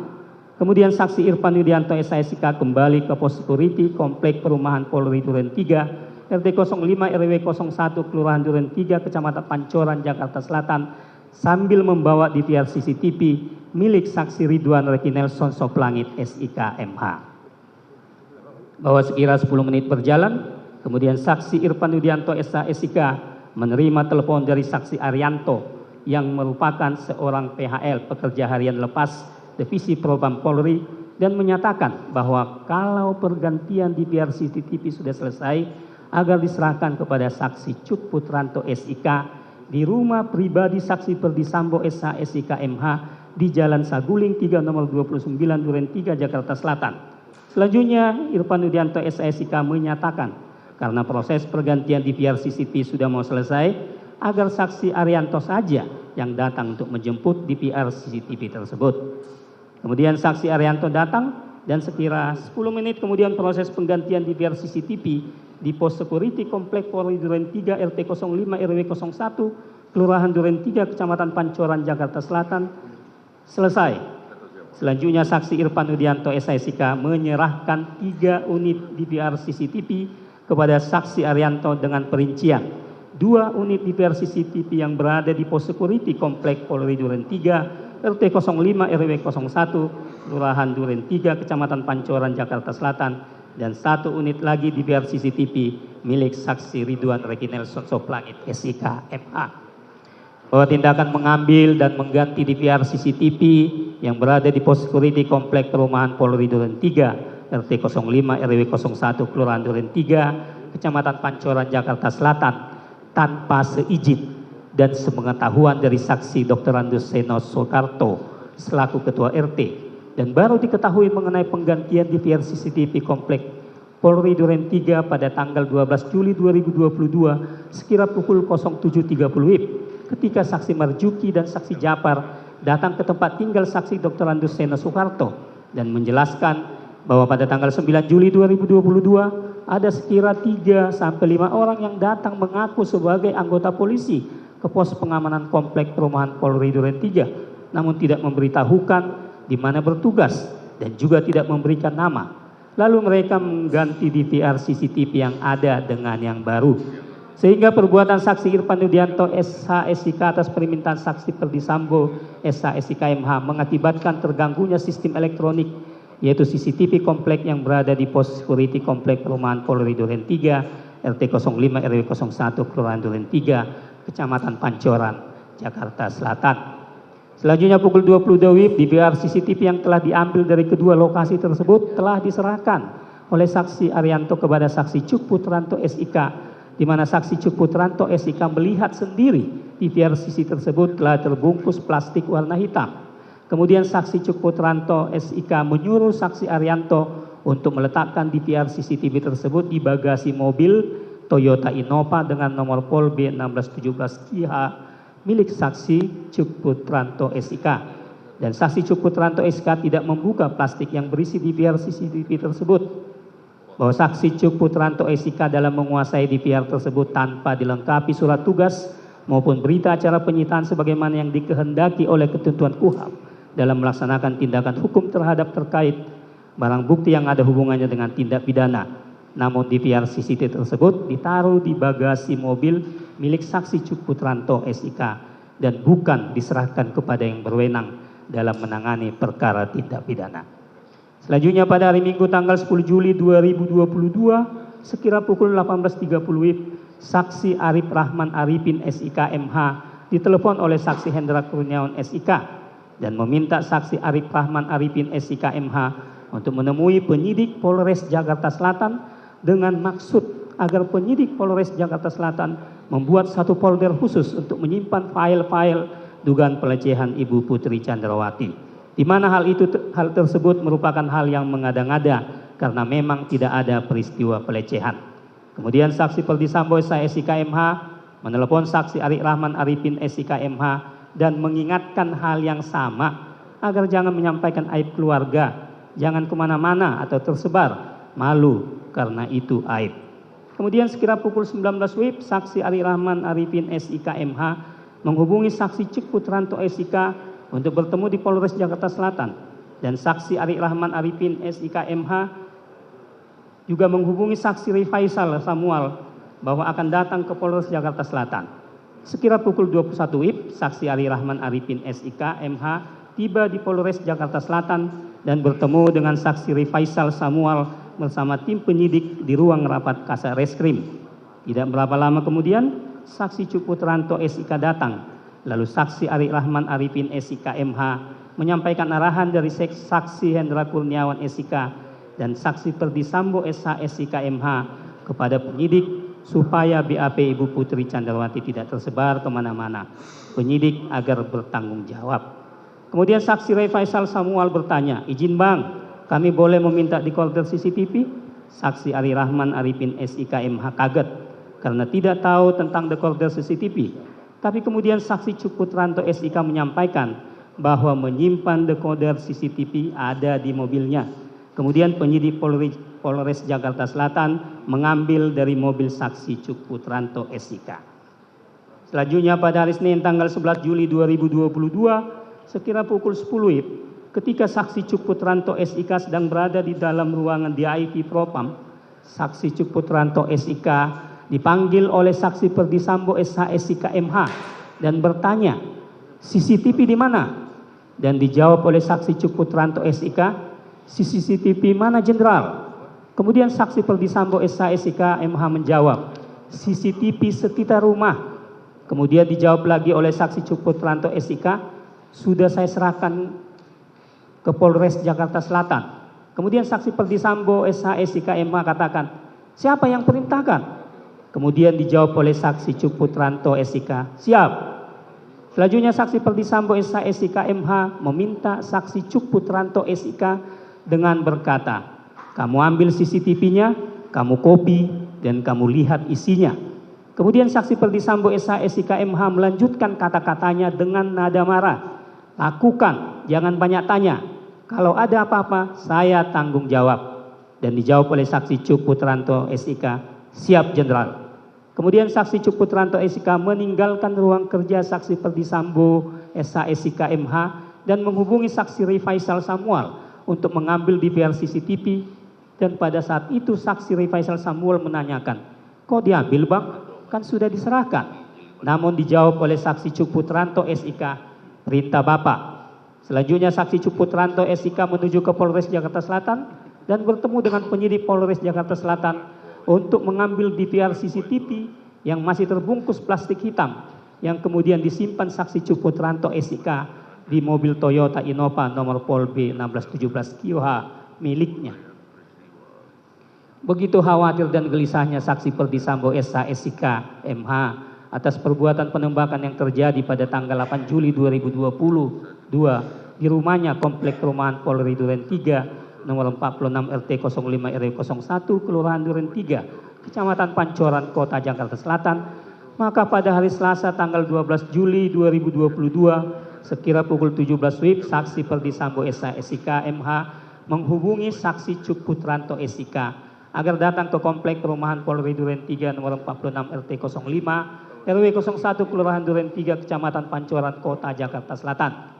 Kemudian saksi Irfan Widianto SIK kembali ke pos security Komplek Perumahan Polri Duren 3 RT 05 RW 01 Kelurahan Duren 3 Kecamatan Pancoran Jakarta Selatan sambil membawa DVR CCTV milik saksi Ridwan Reki Nelson Soplangit SIK MH. Bahwa sekira 10 menit berjalan, kemudian saksi Irfan Widianto SIK menerima telepon dari saksi Arianto yang merupakan seorang PHL pekerja harian lepas Divisi Propam Polri dan menyatakan bahwa kalau pergantian DVR CCTV sudah selesai agar diserahkan kepada saksi Cuk Putranto SIK di rumah pribadi saksi Perdisambo SIK MH di Jalan Saguling 3 nomor 29 Duren 3 Jakarta Selatan. Selanjutnya Irfan Widianto SIK menyatakan karena proses pergantian DVR CCTV sudah mau selesai, agar saksi Arianto saja yang datang untuk menjemput DVR CCTV tersebut. Kemudian saksi Arianto datang dan sekira 10 menit kemudian proses penggantian DVR CCTV di pos security Komplek Polri Duren 3 RT 05 RW 01 Kelurahan Duren 3 Kecamatan Pancoran Jakarta Selatan selesai. Selanjutnya saksi Irfan Widianto SIK menyerahkan 3 unit DVR CCTV kepada saksi Arianto dengan perincian 2 unit DVR CCTV yang berada di pos security Komplek Polri Duren 3 RT 05 RW 01 Kelurahan Duren 3 Kecamatan Pancoran Jakarta Selatan dan 1 unit lagi DVR CCTV milik saksi Ridwan Reginelson Soplangit SIK MH. Bahwa tindakan mengambil dan mengganti DVR CCTV yang berada di pos security Komplek Perumahan Polri Duren 3 RT 05 RW 01 Kelurahan Duren 3 Kecamatan Pancoran Jakarta Selatan tanpa seizin dan sepengetahuan dari saksi Dr. Andus Seno Soekarto selaku Ketua RT dan baru diketahui mengenai penggantian DVR CCTV Komplek Polri Duren 3 pada tanggal 12 Juli 2022 sekira pukul 07.30 WIB ketika saksi Marjuki dan saksi Japar datang ke tempat tinggal saksi Dr. Andus Seno Soekarto dan menjelaskan bahwa pada tanggal 9 Juli 2022 ada sekira 3 sampai 5 orang yang datang mengaku sebagai anggota polisi ke pos pengamanan Komplek Perumahan Polri Duren 3 namun tidak memberitahukan di mana bertugas dan juga tidak memberikan nama. Lalu mereka mengganti DVR CCTV yang ada dengan yang baru. Sehingga perbuatan saksi Irfan Widianto SIK atas permintaan saksi Perdi Sambo SIK MH mengakibatkan terganggunya sistem elektronik yaitu CCTV komplek yang berada di pos security Komplek Perumahan Polri Duren 3 RT 05 RW 01 Kelurahan Duren 3 Kecamatan Pancoran Jakarta Selatan. Selanjutnya pukul 22 WIB DVR CCTV yang telah diambil dari kedua lokasi tersebut telah diserahkan oleh saksi Arianto kepada saksi Cuk Putranto SIK di mana saksi Cuk Putranto SIK melihat sendiri DVR CCTV tersebut telah terbungkus plastik warna hitam. Kemudian saksi Cuk Putranto SIK menyuruh saksi Arianto untuk meletakkan DVR CCTV tersebut di bagasi mobil Toyota Innova dengan nomor Pol B1617 KH milik saksi Cuk Putranto SIK. Dan saksi Cuk Putranto SIK tidak membuka plastik yang berisi DVR CCTV tersebut. Bahwa saksi Cuk Putranto SIK dalam menguasai DVR tersebut tanpa dilengkapi surat tugas maupun berita acara penyitaan sebagaimana yang dikehendaki oleh ketentuan KUHP dalam melaksanakan tindakan hukum terhadap terkait barang bukti yang ada hubungannya dengan tindak pidana. Namun DVR CCTV tersebut ditaruh di bagasi mobil milik saksi Cuk Putranto SIK dan bukan diserahkan kepada yang berwenang dalam menangani perkara tindak pidana. Selanjutnya pada hari Minggu tanggal 10 Juli 2022 sekira pukul 18.30 WIB saksi Arif Rahman Arifin SIK MH ditelepon oleh saksi Hendra Kurniawan SIK dan meminta saksi Arif Rahman Arifin SIK MH untuk menemui penyidik Polres Jakarta Selatan dengan maksud agar penyidik Polres Jakarta Selatan membuat satu folder khusus untuk menyimpan file-file dugaan pelecehan Ibu Putri Chandrawati. Di mana hal tersebut merupakan hal yang mengada-ngada karena memang tidak ada peristiwa pelecehan. Kemudian saksi Perdi Sambo SIK MH menelepon saksi Arif Rahman Arifin SIK MH dan mengingatkan hal yang sama agar jangan menyampaikan aib keluarga, jangan kemana-mana atau tersebar, malu karena itu aib. Kemudian sekira pukul 19 WIB saksi Arif Rahman Arifin SIK MH menghubungi saksi Cuk Putranto SIK untuk bertemu di Polres Jakarta Selatan dan saksi Arif Rahman Arifin SIK MH juga menghubungi saksi Rifaisal Samuel bahwa akan datang ke Polres Jakarta Selatan. Sekira pukul 21 WIB, saksi Arif Rahman Arifin SIK MH tiba di Polres Jakarta Selatan dan bertemu dengan saksi Rifaisal Samuel bersama tim penyidik di ruang rapat Kasat Reskrim. Tidak berapa lama kemudian, saksi Cuk Putranto SIK datang. Lalu saksi Arif Rahman Arifin SIK MH menyampaikan arahan dari saksi Hendra Kurniawan SIK dan saksi Perdi Sambo SIK MH kepada penyidik supaya BAP Ibu Putri Chandrawati tidak tersebar kemana-mana. Penyidik agar bertanggung jawab. Kemudian saksi Rifaisal Samuel bertanya, izin bang, kami boleh meminta dekoder CCTV? saksi Ari Rahman Arifin SIK MH kaget karena tidak tahu tentang dekoder CCTV. Tapi kemudian saksi Cuk Putranto SIK menyampaikan bahwa menyimpan dekoder CCTV ada di mobilnya. Kemudian penyidik Polres Jakarta Selatan mengambil dari mobil saksi Cuk Putranto SIK. Selanjutnya pada hari Senin tanggal 11 Juli 2022 sekira pukul 10 WIB ketika saksi Cuk Putranto SIK sedang berada di dalam ruangan DIP Propam, saksi Cuk Putranto SIK dipanggil oleh saksi Perdi Sambo SH SIK MH dan bertanya, CCTV di mana? Dan dijawab oleh saksi Cuk Putranto SIK, CCTV mana jenderal? Kemudian saksi Perdi Sambo SH SIK MH menjawab, CCTV sekitar rumah. Kemudian dijawab lagi oleh saksi Cuk Putranto SIK, sudah saya serahkan ke Polres Jakarta Selatan. Kemudian saksi Perdi Sambo SH SIK MH katakan, siapa yang perintahkan? Kemudian dijawab oleh saksi Cuk Putranto SIK, siap. Selanjutnya saksi Perdi Sambo SH SIK MH meminta saksi Cuk Putranto SIK dengan berkata, kamu ambil CCTV-nya, kamu copy, dan kamu lihat isinya. Kemudian saksi Perdi Sambo SH SIK MH melanjutkan kata-katanya dengan nada marah. Lakukan, jangan banyak tanya. Kalau ada apa-apa, saya tanggung jawab. Dan dijawab oleh saksi Cuk Putranto SIK, siap jenderal. Kemudian saksi Cuk Putranto SIK meninggalkan ruang kerja saksi Perdi Sambo SH SIK MH dan menghubungi saksi Rifaisal Samuel untuk mengambil DVR CCTV. Dan pada saat itu saksi Rifaisal Samuel menanyakan, kok diambil bang? Kan sudah diserahkan. Namun dijawab oleh saksi Cuk Putranto SIK, perintah Bapak. Selanjutnya saksi Cuk Putranto SIK menuju ke Polres Jakarta Selatan dan bertemu dengan penyidik Polres Jakarta Selatan untuk mengambil DVR CCTV yang masih terbungkus plastik hitam yang kemudian disimpan saksi Cuk Putranto SIK di mobil Toyota Innova nomor Pol B 1617 QH miliknya. Begitu khawatir dan gelisahnya saksi Perdi Sambo SH SIK MH atas perbuatan penembakan yang terjadi pada tanggal 8 Juli 2022 di rumahnya Komplek Perumahan Polri Duren 3 nomor 46 RT 05 RW 01 Kelurahan Duren 3 Kecamatan Pancoran Kota Jakarta Selatan, maka pada hari Selasa tanggal 12 Juli 2022 sekira pukul 17 WIB saksi Perdi Sambo SH SIK MH menghubungi saksi Cuk Putranto SIK agar datang ke Komplek Perumahan Polri Duren 3 nomor 46 RT 05 RW 01 Kelurahan Duren 3 Kecamatan Pancoran Kota Jakarta Selatan.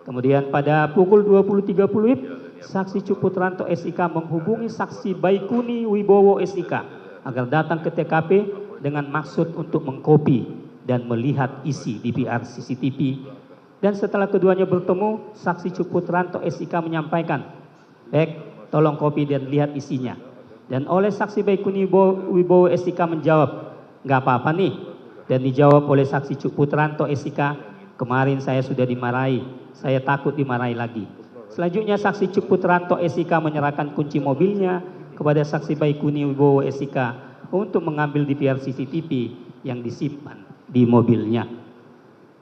Kemudian pada pukul 20.30 WIB saksi Cuk Putranto SIK menghubungi saksi Baikuni Wibowo SIK agar datang ke TKP dengan maksud untuk mengkopi dan melihat isi DVR CCTV. Dan setelah keduanya bertemu, saksi Cuk Putranto SIK menyampaikan, baik, tolong kopi dan lihat isinya. Dan oleh saksi Baikuni Wibowo SIK menjawab, nggak apa-apa nih. Dan dijawab oleh saksi Cuk Putranto SIK, kemarin saya sudah dimarahi, saya takut dimarahi lagi. Selanjutnya saksi Cuk Putranto SIK menyerahkan kunci mobilnya kepada saksi Baikuni Wibowo SIK untuk mengambil DVR CCTV yang disimpan di mobilnya.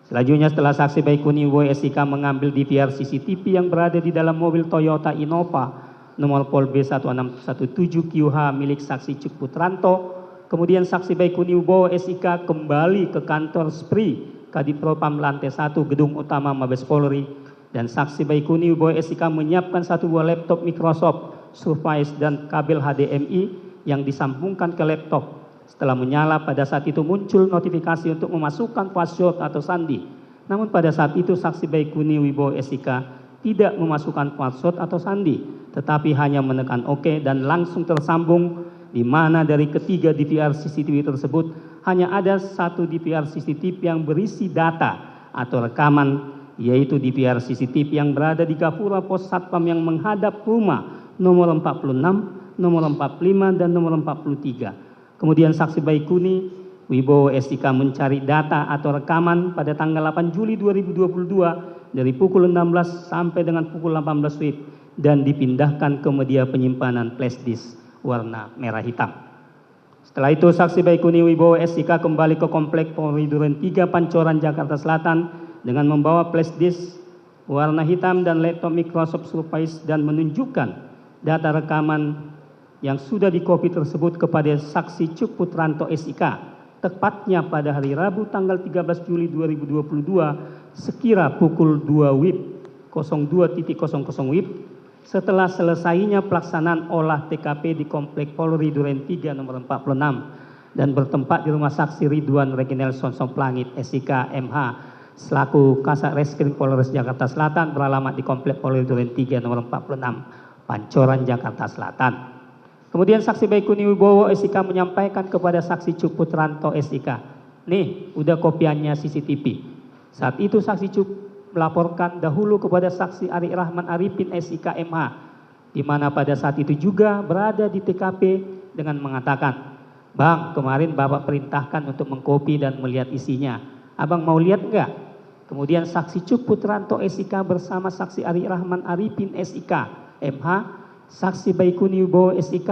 Selanjutnya setelah saksi Baikuni Wibowo SIK mengambil DVR CCTV yang berada di dalam mobil Toyota Innova nomor Pol B 1617 QH milik saksi Cuk Putranto, kemudian saksi Baikuni Wibowo SIK kembali ke kantor SPRI Kadipropam lantai 1 Gedung Utama Mabes Polri dan saksi Baikuni Wibowo SIK menyiapkan satu buah laptop Microsoft Surface dan kabel HDMI yang disambungkan ke laptop. Setelah menyala pada saat itu muncul notifikasi untuk memasukkan password atau sandi. Namun pada saat itu saksi Baikuni Wibowo SIK tidak memasukkan password atau sandi, tetapi hanya menekan OK dan langsung tersambung, di mana dari ketiga DVR CCTV tersebut hanya ada satu DVR CCTV yang berisi data atau rekaman, yaitu DVR CCTV yang berada di Gapura Pos Satpam yang menghadap rumah nomor 46, nomor 45, dan nomor 43. Kemudian saksi Baikuni Wibowo SIK mencari data atau rekaman pada tanggal 8 Juli 2022 dari pukul 16 sampai dengan pukul 18 WIB dan dipindahkan ke media penyimpanan flash disk warna merah hitam. Setelah itu saksi Baikuni Wibowo SIK kembali ke Komplek Polri Duren 3 Pancoran Jakarta Selatan dengan membawa flash disk warna hitam dan laptop Microsoft Surface dan menunjukkan data rekaman yang sudah dikopi tersebut kepada saksi Cuk Putranto SIK tepatnya pada hari Rabu tanggal 13 Juli 2022 sekira pukul 2 WIB 02.00 WIB setelah selesainya pelaksanaan olah TKP di Komplek Polri Duren 3 nomor 46 dan bertempat di rumah saksi Ridwan Reginel Sonsoplangit SIK MH selaku Kasat Reskrim Polres Jakarta Selatan beralamat di Komplek Polri Duren 3 nomor 46 Pancoran Jakarta Selatan. Kemudian saksi Baikuni Wibowo SIK menyampaikan kepada saksi Cuk Putranto SIK, nih udah kopiannya CCTV. Saat itu saksi Cuk melaporkan dahulu kepada saksi Ari Rahman Arifin SIK MH, di mana pada saat itu juga berada di TKP dengan mengatakan, Bang, kemarin Bapak perintahkan untuk mengkopi dan melihat isinya. Abang mau lihat enggak? Kemudian saksi Cuk Putranto SIK bersama saksi Ari Rahman Arifin SIK MH, saksi Baikuni Wibowo SIK,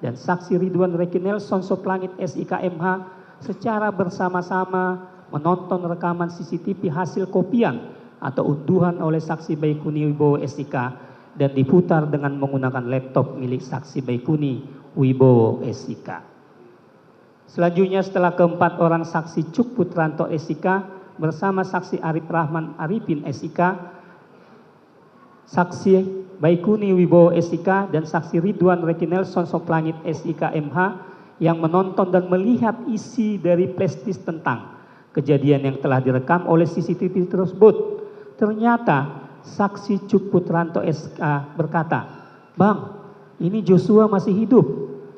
dan saksi Ridwan Reginel Sonsoplangit SIK MH secara bersama-sama menonton rekaman CCTV hasil kopian atau unduhan oleh saksi Baikuni Wibowo SIK dan diputar dengan menggunakan laptop milik saksi Baikuni Wibowo SIK. Selanjutnya setelah keempat orang saksi Cuk Putranto SIK bersama saksi Arif Rahman Arifin SIK, saksi Baikuni Wibowo SIK dan saksi Ridwan Reginel Sonsoplangit SIK MH yang menonton dan melihat isi dari flashdisk tentang kejadian yang telah direkam oleh CCTV tersebut. Ternyata saksi Cuk Putranto SIK berkata, Bang, ini Joshua masih hidup.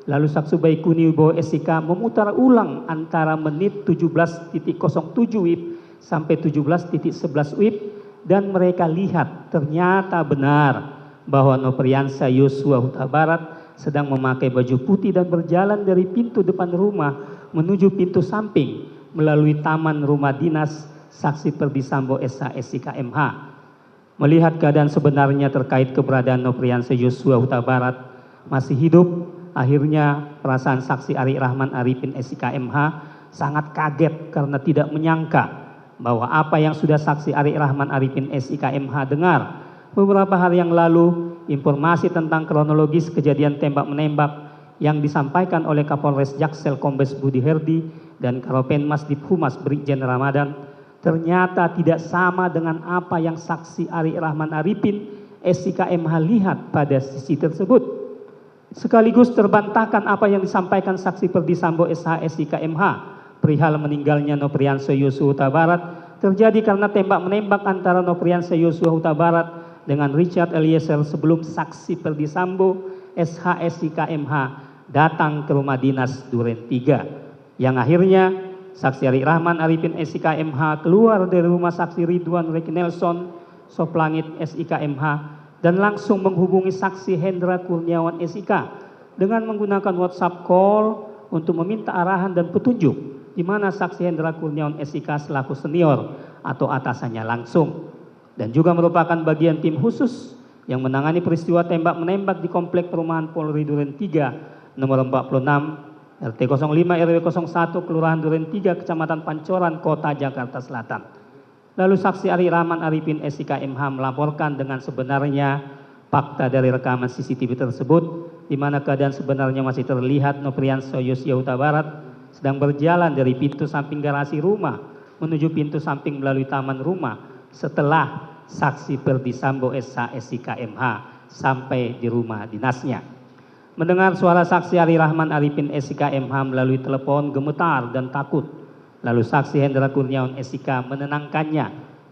Lalu saksi Baikuni Wibowo SIK memutar ulang antara menit 17.07 WIB sampai 17.11 WIB dan mereka lihat ternyata benar bahwa Nopriansa Yosua Huta Barat sedang memakai baju putih dan berjalan dari pintu depan rumah menuju pintu samping melalui taman rumah dinas saksi Perdisambo SH SIK MH. Melihat keadaan sebenarnya terkait keberadaan Nopriansa Yosua Huta Barat masih hidup, akhirnya perasaan saksi Ari Rahman Arifin SIK MH sangat kaget karena tidak menyangka bahwa apa yang sudah saksi Ari Rahman Arifin SIK MH dengar beberapa hari yang lalu, informasi tentang kronologis kejadian tembak-menembak yang disampaikan oleh Kapolres Jaksel Kombes Budi Herdi dan Karopenmas Diphumas Brigjen Ramadan ternyata tidak sama dengan apa yang saksi Ari Rahman Arifin SIK MH lihat pada sisi tersebut. Sekaligus terbantahkan apa yang disampaikan saksi Perdisambo SH SIK MH perihal meninggalnya Nopriansa Yosua Huta Barat terjadi karena tembak-menembak antara Nopriansa Yosua Huta Barat dengan Richard Eliezer sebelum saksi Perdisambo SH SIK MH datang ke rumah dinas Duren 3 yang akhirnya saksi Ari Rahman Arifin SIK MH keluar dari rumah saksi Ridwan Reginelson Soplangit SIK MH dan langsung menghubungi saksi Hendra Kurniawan SIK dengan menggunakan WhatsApp call untuk meminta arahan dan petunjuk di mana saksi Hendra Kurniawan SIK selaku senior atau atasannya langsung dan juga merupakan bagian tim khusus yang menangani peristiwa tembak-menembak di Komplek Perumahan Polri Duren 3 nomor 46 RT 05 RW 01 Kelurahan Duren 3 Kecamatan Pancoran Kota Jakarta Selatan. Lalu saksi Ari Rahman Arifin SIK MH melaporkan dengan sebenarnya fakta dari rekaman CCTV tersebut di mana keadaan sebenarnya masih terlihat Nopriansa Yosua Huta Barat sedang berjalan dari pintu samping garasi rumah menuju pintu samping melalui taman rumah setelah saksi Perdisambo SH SIK MH sampai di rumah dinasnya. Mendengar suara saksi Ari Rahman Arifin SIK MH melalui telepon gemetar dan takut. Lalu saksi Hendra Kurniawan SIK menenangkannya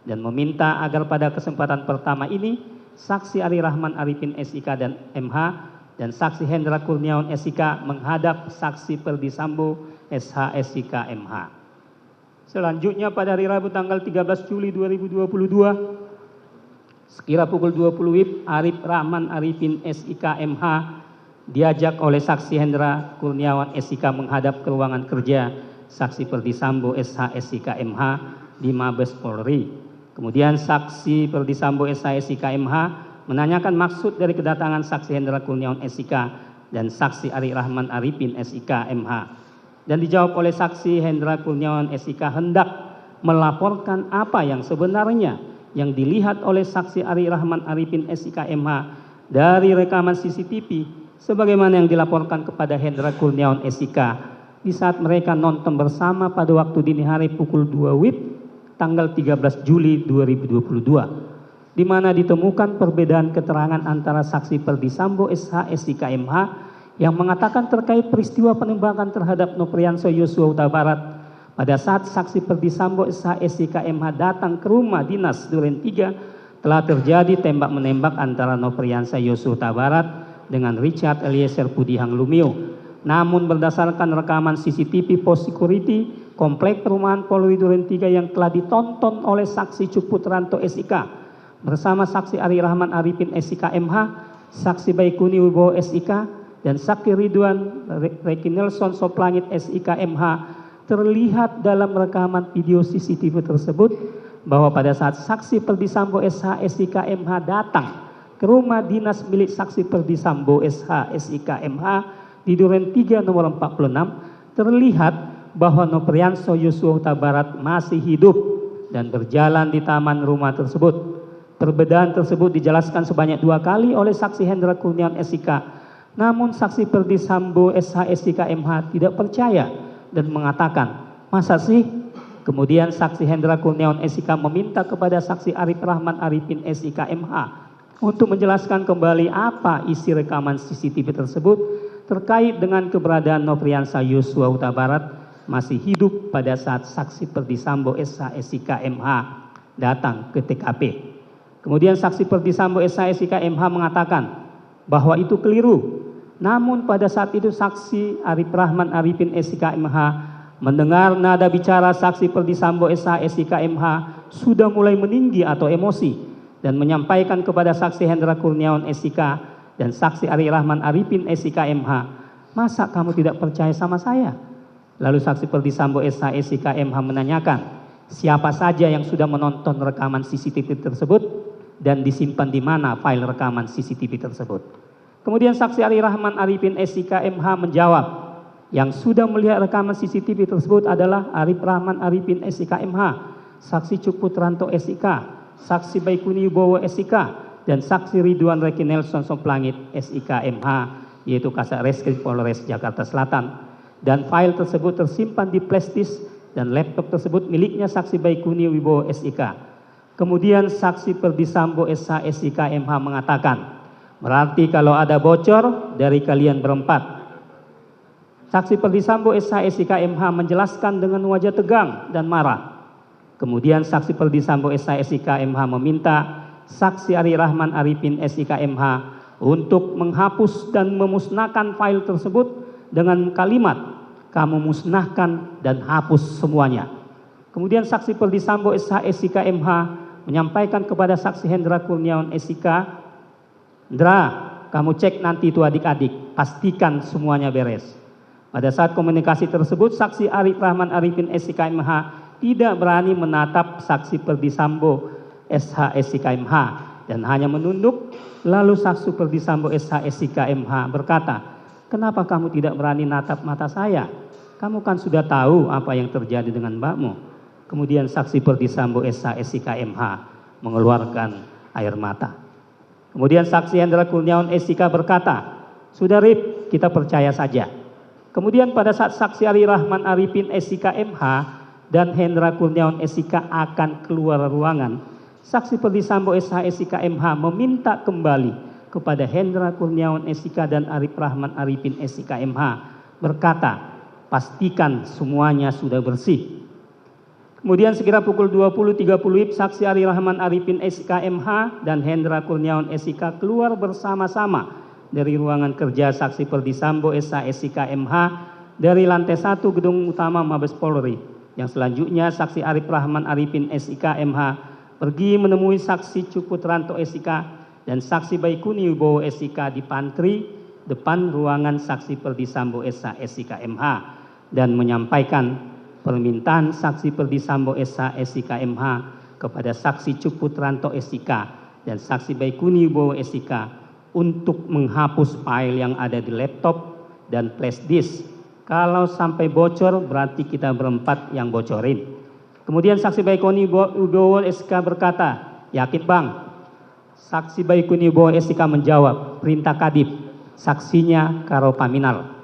dan meminta agar pada kesempatan pertama ini saksi Ari Rahman Arifin SIK dan MH dan saksi Hendra Kurniawan SIK menghadap saksi Perdisambo SH SIK MH. Selanjutnya pada hari Rabu tanggal 13 Juli 2022 sekira pukul 20 WIB Arif Rahman Arifin SIK MH diajak oleh saksi Hendra Kurniawan SIK menghadap ke ruangan kerja saksi Perdisambo SH SIK MH di Mabes Polri. Kemudian saksi Perdisambo SH SIK MH menanyakan maksud dari kedatangan saksi Hendra Kurniawan SIK dan saksi Ari Rahman Arifin SIK MH. Dan dijawab oleh saksi Hendra Kurniawan SIK hendak melaporkan apa yang sebenarnya yang dilihat oleh saksi Ari Rahman Arifin SIK MH dari rekaman CCTV sebagaimana yang dilaporkan kepada Hendra Kurniawan SIK di saat mereka nonton bersama pada waktu dini hari pukul 2 WIB tanggal 13 Juli 2022, di mana ditemukan perbedaan keterangan antara saksi Perdi Sambo SH SIK MH yang mengatakan terkait peristiwa penembakan terhadap Nopriansa Yosua Huta Barat pada saat saksi Perdi Sambo SH SIK MH datang ke rumah dinas Duren 3 telah terjadi tembak-menembak antara Nopriansa Yosua Huta Barat dengan Richard Eliezer Pudihang Lumiu. Namun berdasarkan rekaman CCTV pos security komplek perumahan Polri Duren 3 yang telah ditonton oleh saksi Cuk Putranto SIK bersama saksi Ari Rahman Arifin SIK MH, saksi Baikuni Wibowo SIK, dan saksi Ridwan Reki Nelson Soplangit SIK MH terlihat dalam rekaman video CCTV tersebut bahwa pada saat saksi Perdi Sambo SH SIK MH datang ke rumah dinas milik saksi Perdi Sambo SH SIK MH di Duren 3 nomor 46 terlihat bahwa Nopriansa Yosua Huta Barat masih hidup dan berjalan di taman rumah tersebut. Perbedaan tersebut dijelaskan sebanyak 2 kali oleh saksi Hendra Kurniawan SIK. Namun saksi Perdi Sambo SH SIK MH tidak percaya dan mengatakan, "Masa sih?" Kemudian saksi Hendra Kurniawan SIK meminta kepada saksi Arif Rahman Arifin SIK MH untuk menjelaskan kembali apa isi rekaman CCTV tersebut terkait dengan keberadaan Nopriansa Yosua Huta Barat masih hidup pada saat saksi Perdi Sambo SH SIK MH datang ke TKP. Kemudian saksi Perdi Sambo SH SIK MH mengatakan bahwa itu keliru. Namun pada saat itu saksi Arif Rahman Arifin SIK MH mendengar nada bicara saksi Perdi Sambo SH SIK MH sudah mulai meninggi atau emosi dan menyampaikan kepada saksi Hendra Kurniawan SIK dan saksi Ari Rahman Arifin SIK MH, "Masa kamu tidak percaya sama saya?" Lalu saksi Perdi Sambo SH SIK MH menanyakan siapa saja yang sudah menonton rekaman CCTV tersebut dan disimpan di mana file rekaman CCTV tersebut. Kemudian saksi Ari Rahman Arifin SIK MH menjawab, yang sudah melihat rekaman CCTV tersebut adalah Arif Rahman Arifin SIK MH, saksi Cuk Putranto SIK, saksi Baikuni Wibowo SIK, dan saksi Ridwan Reki Nelson Soplangit SIK MH, yaitu Kasat Reskrim Polres Jakarta Selatan. Dan file tersebut tersimpan di flash disk dan laptop tersebut miliknya saksi Baikuni Wibowo SIK. Kemudian saksi Perdi Sambo SH SIK MH mengatakan, "Berarti kalau ada bocor dari kalian berempat." Saksi Perdi Sambo SH SIK MH menjelaskan dengan wajah tegang dan marah. Kemudian saksi Perdi Sambo SH SIK MH meminta saksi Ari Rahman Arifin SIK MH untuk menghapus dan memusnahkan file tersebut dengan kalimat, "Kamu musnahkan dan hapus semuanya." Kemudian saksi Perdi Sambo SH SIK MH menyampaikan kepada saksi Hendra Kurniawan SIK, "Hendra, kamu cek nanti itu adik-adik, pastikan semuanya beres." Pada saat komunikasi tersebut, saksi Arif Rahman Arifin SIK MH tidak berani menatap saksi Perdi Sambo SH SIK MH dan hanya menunduk. Lalu saksi Perdi Sambo SH SIK MH berkata, "Kenapa kamu tidak berani natap mata saya? Kamu kan sudah tahu apa yang terjadi dengan mbakmu." Kemudian saksi Perdi Sambo SH SIK MH mengeluarkan air mata. Kemudian saksi Hendra Kurniawan SIK berkata, "Sudah Rif, kita percaya saja." Kemudian pada saat saksi Ari Rahman Arifin SIK MH dan Hendra Kurniawan SIK akan keluar ruangan, saksi Perdi Sambo SH SIK MH meminta kembali kepada Hendra Kurniawan SIK dan Arif Rahman Arifin SIK MH berkata, "Pastikan semuanya sudah bersih." Kemudian sekira pukul 20.30 WIB, saksi Ari Rahman Arifin SIK MH dan Hendra Kurniawan SIK keluar bersama-sama dari ruangan kerja saksi Perdi Sambo SH SIK MH dari lantai 1 gedung utama Mabes Polri. Yang selanjutnya saksi Arif Rahman Arifin SIK MH pergi menemui saksi Cuk Putranto SIK dan saksi Baikuni Wibowo SIK di pantry depan ruangan saksi Perdi Sambo SH SIK MH dan menyampaikan permintaan saksi Perdi Sambo SH SIK MH kepada saksi Cuk Putranto SIK dan saksi Baikuni Wibowo SIK untuk menghapus file yang ada di laptop dan flash disk. Kalau sampai bocor berarti kita berempat yang bocorin. Kemudian saksi Baikuni Wibowo SIK berkata, "Yakin Bang?" Saksi Baikuni Wibowo SIK menjawab, "Perintah Kadif." saksinya karo paminal.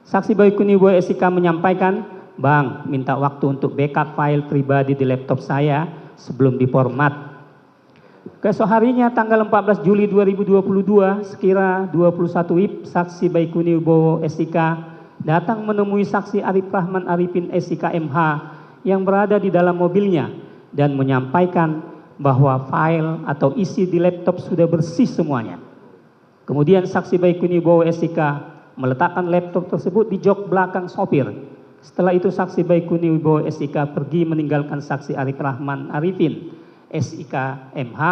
Saksi Baikuni Wibowo SIK menyampaikan, "Bang, minta waktu untuk backup file pribadi di laptop saya sebelum diformat." Keesok harinya tanggal 14 Juli 2022 sekira 21 WIB, saksi Baikuni Wibowo SIK datang menemui saksi Arif Rahman Arifin SIK MH yang berada di dalam mobilnya dan menyampaikan bahwa file atau isi di laptop sudah bersih semuanya. Kemudian saksi Baikuni Wibowo SIK meletakkan laptop tersebut di jok belakang sopir. Setelah itu saksi Baikuni Wibowo SIK pergi meninggalkan saksi Arif Rahman Arifin SIK MH.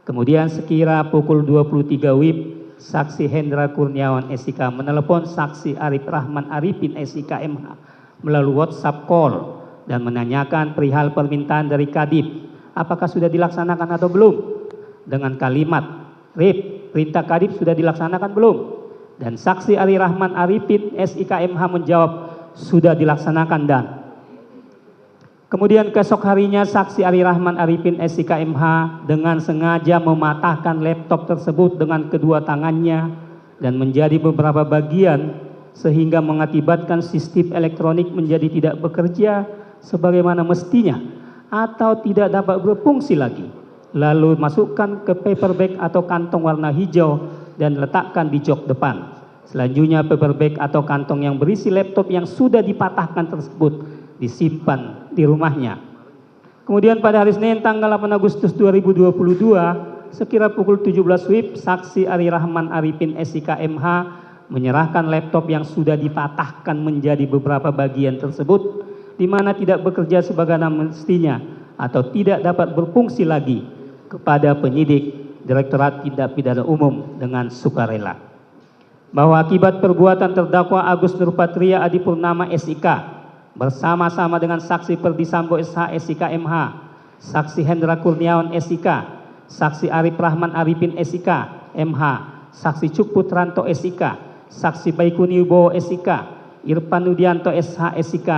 Kemudian sekira pukul 23 WIB, saksi Hendra Kurniawan SIK menelepon saksi Arif Rahman Arifin SIK MH melalui WhatsApp call dan menanyakan perihal permintaan dari Kadif, apakah sudah dilaksanakan atau belum? Dengan kalimat, "Rip, perintah Kadif sudah dilaksanakan belum?" Dan saksi Arif Rahman Arifin SIK MH menjawab, "Sudah dilaksanakan dan." Kemudian keesok harinya saksi Arif Rahman Arifin SIK MH dengan sengaja mematahkan laptop tersebut dengan kedua tangannya dan menjadi beberapa bagian sehingga mengakibatkan sistem elektronik menjadi tidak bekerja sebagaimana mestinya atau tidak dapat berfungsi lagi. Lalu masukkan ke paper bag atau kantong warna hijau dan letakkan di jok depan. Selanjutnya paper bag atau kantong yang berisi laptop yang sudah dipatahkan tersebut disimpan di rumahnya. Kemudian pada hari Senin tanggal 8 Agustus 2022 sekira pukul 17 WIB, saksi Arif Rahman Arifin SIK MH menyerahkan laptop yang sudah dipatahkan menjadi beberapa bagian tersebut di mana tidak bekerja sebagaimana mestinya atau tidak dapat berfungsi lagi kepada penyidik Direktorat Tindak Pidana Umum dengan sukarela. Bahwa akibat perbuatan terdakwa Agus Nurpatria Adipurnama SIK bersama-sama dengan saksi Perdi Sambo SH SIK MH, saksi Hendra Kurniawan SIK, saksi Arif Rahman Arifin SIK MH, saksi Cuk Putranto SIK, saksi Baikuni Wibowo SIK, Irfan Nudianto SH SIK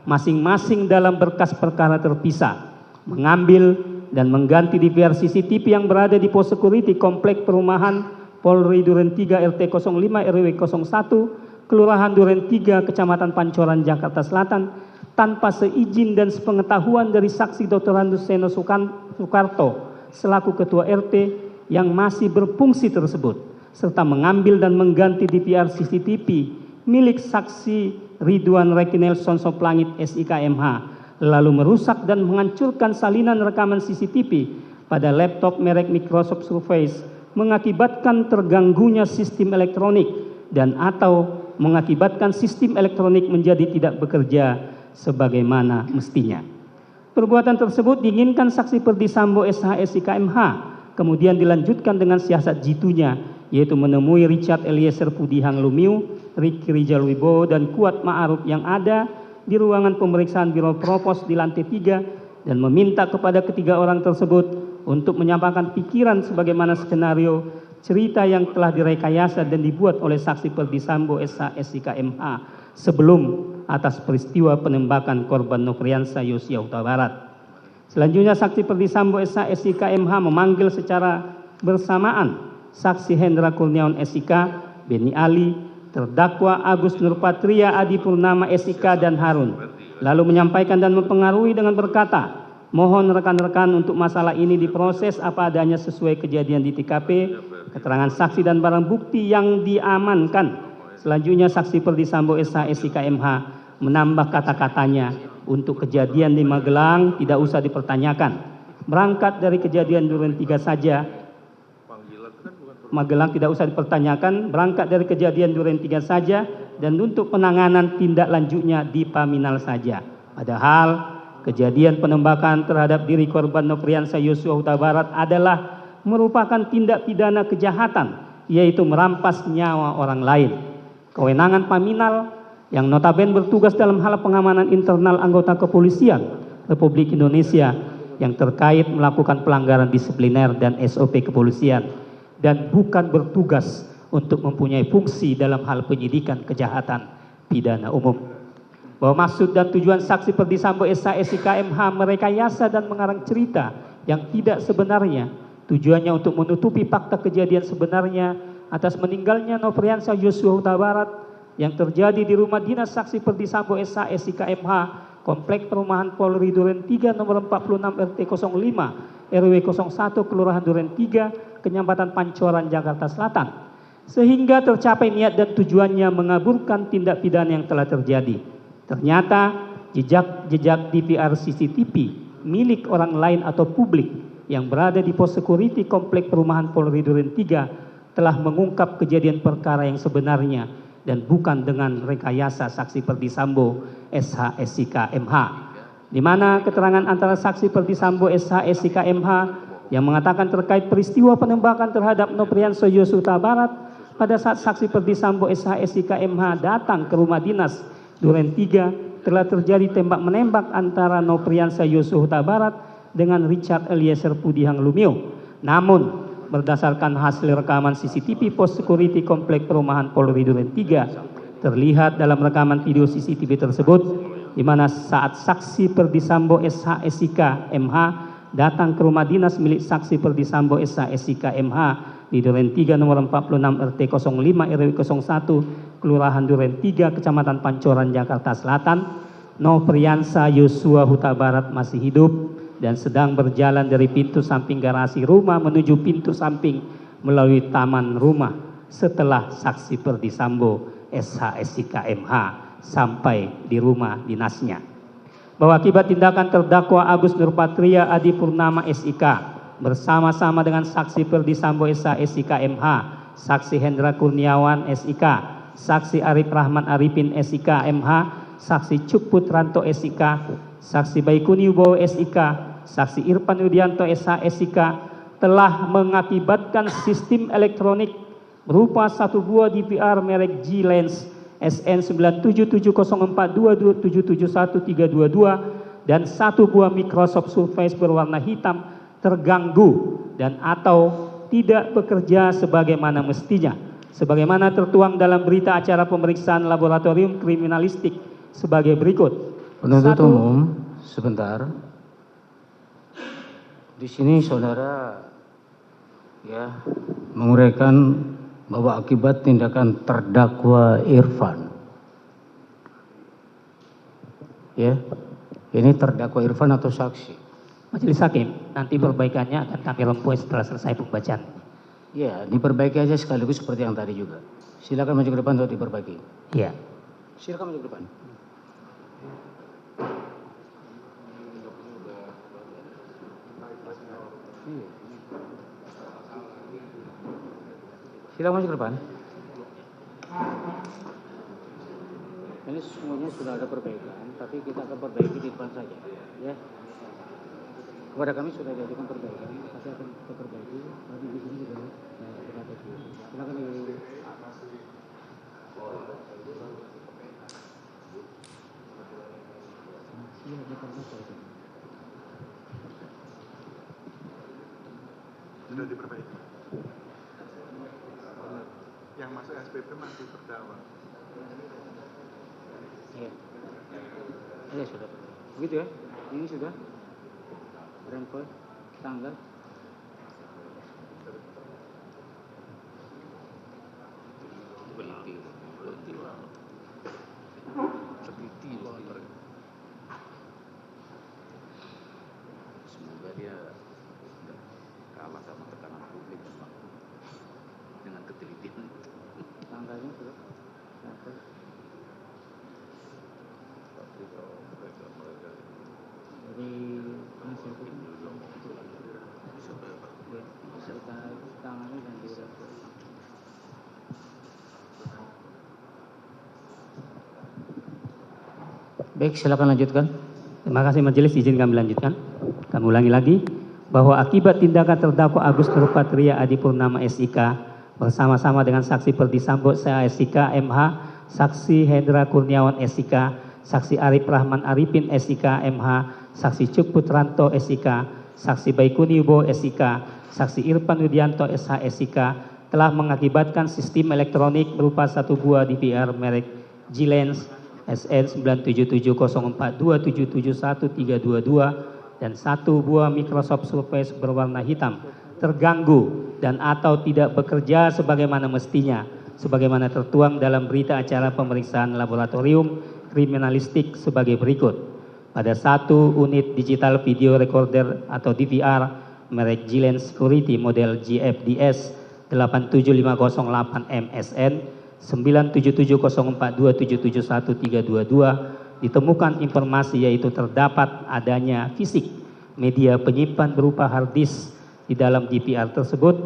masing-masing dalam berkas perkara terpisah mengambil dan mengganti DVR CCTV yang berada di pos security komplek perumahan Polri Duren 3 RT 05 RW 01 Kelurahan Duren 3 Kecamatan Pancoran Jakarta Selatan tanpa seizin dan sepengetahuan dari saksi Dr. Andus Seno Soekarto selaku ketua RT yang masih berfungsi tersebut serta mengambil dan mengganti DVR CCTV milik saksi Ridwan Reki Nelson Soplangit SIK MH lalu merusak dan menghancurkan salinan rekaman CCTV pada laptop merek Microsoft Surface mengakibatkan terganggunya sistem elektronik dan atau mengakibatkan sistem elektronik menjadi tidak bekerja sebagaimana mestinya. Perbuatan tersebut diinginkan saksi Perdi Sambo SH SIK MH kemudian dilanjutkan dengan siasat jitunya yaitu menemui Richard Eliezer Pudihang Lumiu, Ricky Rijal Wibowo dan Kuat Ma'aruf yang ada di ruangan pemeriksaan Biro Propos di lantai 3 dan meminta kepada ketiga orang tersebut untuk menyampaikan pikiran sebagaimana skenario cerita yang telah direkayasa dan dibuat oleh saksi Perdi Sambo SH SIK MH sebelum atas peristiwa penembakan korban Nofriansah Yosua Huta Barat. Selanjutnya saksi Perdi Sambo SH SIK MH memanggil secara bersamaan saksi Hendra Kurniawan SIK, Beni Ali, terdakwa Agus Nurpatria Adipurnama SIK dan Harun, lalu menyampaikan dan mempengaruhi dengan berkata, "Mohon rekan-rekan untuk masalah ini diproses apa adanya sesuai kejadian di TKP, keterangan saksi dan barang bukti yang diamankan." Selanjutnya saksi Perdi Sambo SH SIK MH menambah kata-katanya, "Untuk kejadian di Magelang tidak usah dipertanyakan. Berangkat dari kejadian Duren 3 saja, Magelang tidak usah dipertanyakan, berangkat dari kejadian Duren 3 saja dan untuk penanganan tindak lanjutnya di Paminal saja." Padahal kejadian penembakan terhadap diri korban Nofriansah Yosua Huta Barat adalah merupakan tindak pidana kejahatan yaitu merampas nyawa orang lain. Kewenangan Paminal yang notabene bertugas dalam hal pengamanan internal anggota kepolisian Republik Indonesia yang terkait melakukan pelanggaran disipliner dan SOP kepolisian dan bukan bertugas untuk mempunyai fungsi dalam hal penyidikan kejahatan pidana umum. Bahwa maksud dan tujuan saksi Perdi Sambo SH SIK MH merekayasa dan mengarang cerita yang tidak sebenarnya tujuannya untuk menutupi fakta kejadian sebenarnya atas meninggalnya Nofriansah Yosua Huta Barat yang terjadi di rumah dinas saksi Perdisambo SH SIK MH Komplek Perumahan Polri Duren 3 nomor 46 RT 05 RW 01 Kelurahan Duren 3 Kecamatan Pancoran Jakarta Selatan sehingga tercapai niat dan tujuannya mengaburkan tindak pidana yang telah terjadi. Ternyata jejak-jejak DVR CCTV milik orang lain atau publik yang berada di pos security Komplek Perumahan Polri Duren 3 telah mengungkap kejadian perkara yang sebenarnya dan bukan dengan rekayasa saksi Perdisambo SH SIK MH, di mana keterangan antara saksi Perdisambo SH SIK MH yang mengatakan terkait peristiwa penembakan terhadap Nofriansah Yosua Huta Barat pada saat saksi Perdisambo SH SIK MH datang ke rumah dinas Duren 3 telah terjadi tembak menembak antara Nofriansah Yosua Huta Barat dengan Richard Eliezer Pudihang Lumiu. Namun berdasarkan hasil rekaman CCTV pos security Komplek Perumahan Polri Duren 3 terlihat dalam rekaman video CCTV tersebut di mana saat saksi Perdisambo SH SIK MH datang ke rumah dinas milik saksi Perdisambo SH SIK MH di Duren 3 nomor 46 RT 05 RW 01 Kelurahan Duren 3 Kecamatan Pancoran Jakarta Selatan, Nofriansah Yosua Huta Barat masih hidup dan sedang berjalan dari pintu samping garasi rumah menuju pintu samping melalui taman rumah setelah saksi Perdisambo SH SIK MH sampai di rumah dinasnya. Bahwa akibat tindakan terdakwa Agus Nurpatria Adi Purnama SIK bersama-sama dengan saksi Perdisambo SH SIK MH, saksi Hendra Kurniawan SIK, saksi Arif Rahman Arifin SIK MH, saksi Cuk Putranto SIK, saksi Baikuni Wibowo SIK, saksi Irfan Widianto SH SIK telah mengakibatkan sistem elektronik berupa satu buah DVR merek G-Lens SN 9770422771322 dan satu buah Microsoft Surface berwarna hitam terganggu dan atau tidak bekerja sebagaimana mestinya, sebagaimana tertuang dalam berita acara pemeriksaan laboratorium kriminalistik sebagai berikut. Penuntut umum, sebentar. Di sini saudara ya menguraikan bahwa akibat tindakan terdakwa Irfan, ya, ini terdakwa Irfan atau saksi? Majelis Hakim, nanti perbaikannya akan kami rempui setelah selesai pembacaan. Ya, diperbaiki aja sekaligus seperti yang tadi juga. Silakan maju ke depan untuk diperbaiki. Iya. Silakan maju ke depan. Silakan maju ke depan. Ini semuanya sudah ada perbaikan, tapi kita akan perbaiki di depan saja, ya. Kepada kami sudah diajukan perbaikan, tapi akan kita perbaiki. Tadi di sini sudah kita perbaiki. Silakan di sudah diperbaiki. Yang masuk SPP masih terdakwa. Iya. Iya sudah. Begitu ya? Ini sudah. Rempel, tanggal. Semoga dia kalah sama tekanan publik dengan ketelitian. Tanggalnya sudah. Dari hasil serta tangannya dan di Baik, silakan lanjutkan. Terima kasih majelis, izin kami lanjutkan. Kami ulangi lagi bahwa akibat tindakan terdakwa Agus Nurpatria Adi Purnama SIK bersama-sama dengan saksi Perdisambo SIK MH, saksi Hendra Kurniawan SIK, saksi Arif Rahman Arifin SIK MH, saksi Cuk Putranto SIK, saksi Baikuni Wibowo SIK, saksi Irfan Widianto SH SIK telah mengakibatkan sistem elektronik berupa satu buah DVR merek G-Lens SN 9770427711322 dan satu buah Microsoft Surface berwarna hitam terganggu dan atau tidak bekerja sebagaimana mestinya, sebagaimana tertuang dalam berita acara pemeriksaan laboratorium kriminalistik sebagai berikut. Pada satu unit digital video recorder atau DVR merek Gillen Security model GFDS 87508 MSN 97704277132 ditemukan informasi yaitu terdapat adanya fisik media penyimpan berupa hard disk di dalam DVR tersebut,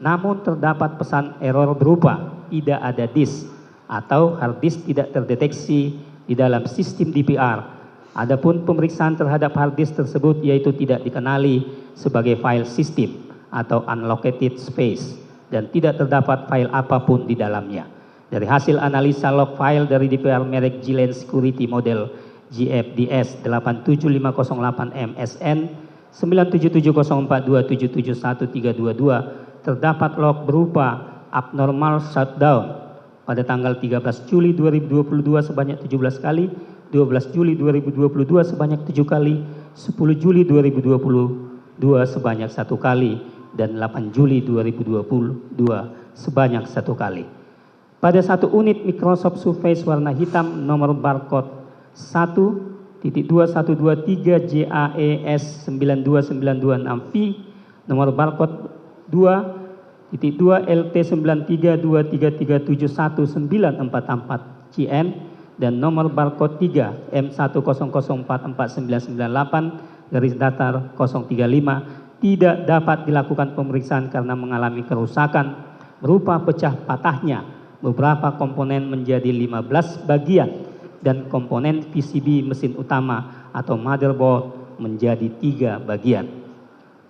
namun terdapat pesan error berupa tidak ada disk atau hard disk tidak terdeteksi di dalam sistem DVR. Adapun pemeriksaan terhadap hard disk tersebut yaitu tidak dikenali sebagai file system atau unallocated space dan tidak terdapat file apapun di dalamnya. Dari hasil analisa log file dari DVR merek Gillen Security model GFDS 87508 MSN 97704277132 terdapat log berupa abnormal shutdown pada tanggal 13 Juli 2022 sebanyak 17 kali, 12 Juli 2022 sebanyak 7 kali, 10 Juli 2022 sebanyak 1 kali, dan 8 Juli 2022 sebanyak 1 kali. Pada satu unit Microsoft Surface warna hitam nomor barcode 1.2123 JAES 92926V, nomor barcode 2.2 LT 93233719444 CN, dan nomor barcode 3 M100449998 garis datar 035 tidak dapat dilakukan pemeriksaan karena mengalami kerusakan berupa pecah patahnya beberapa komponen menjadi 15 bagian dan komponen PCB mesin utama atau motherboard menjadi 3 bagian.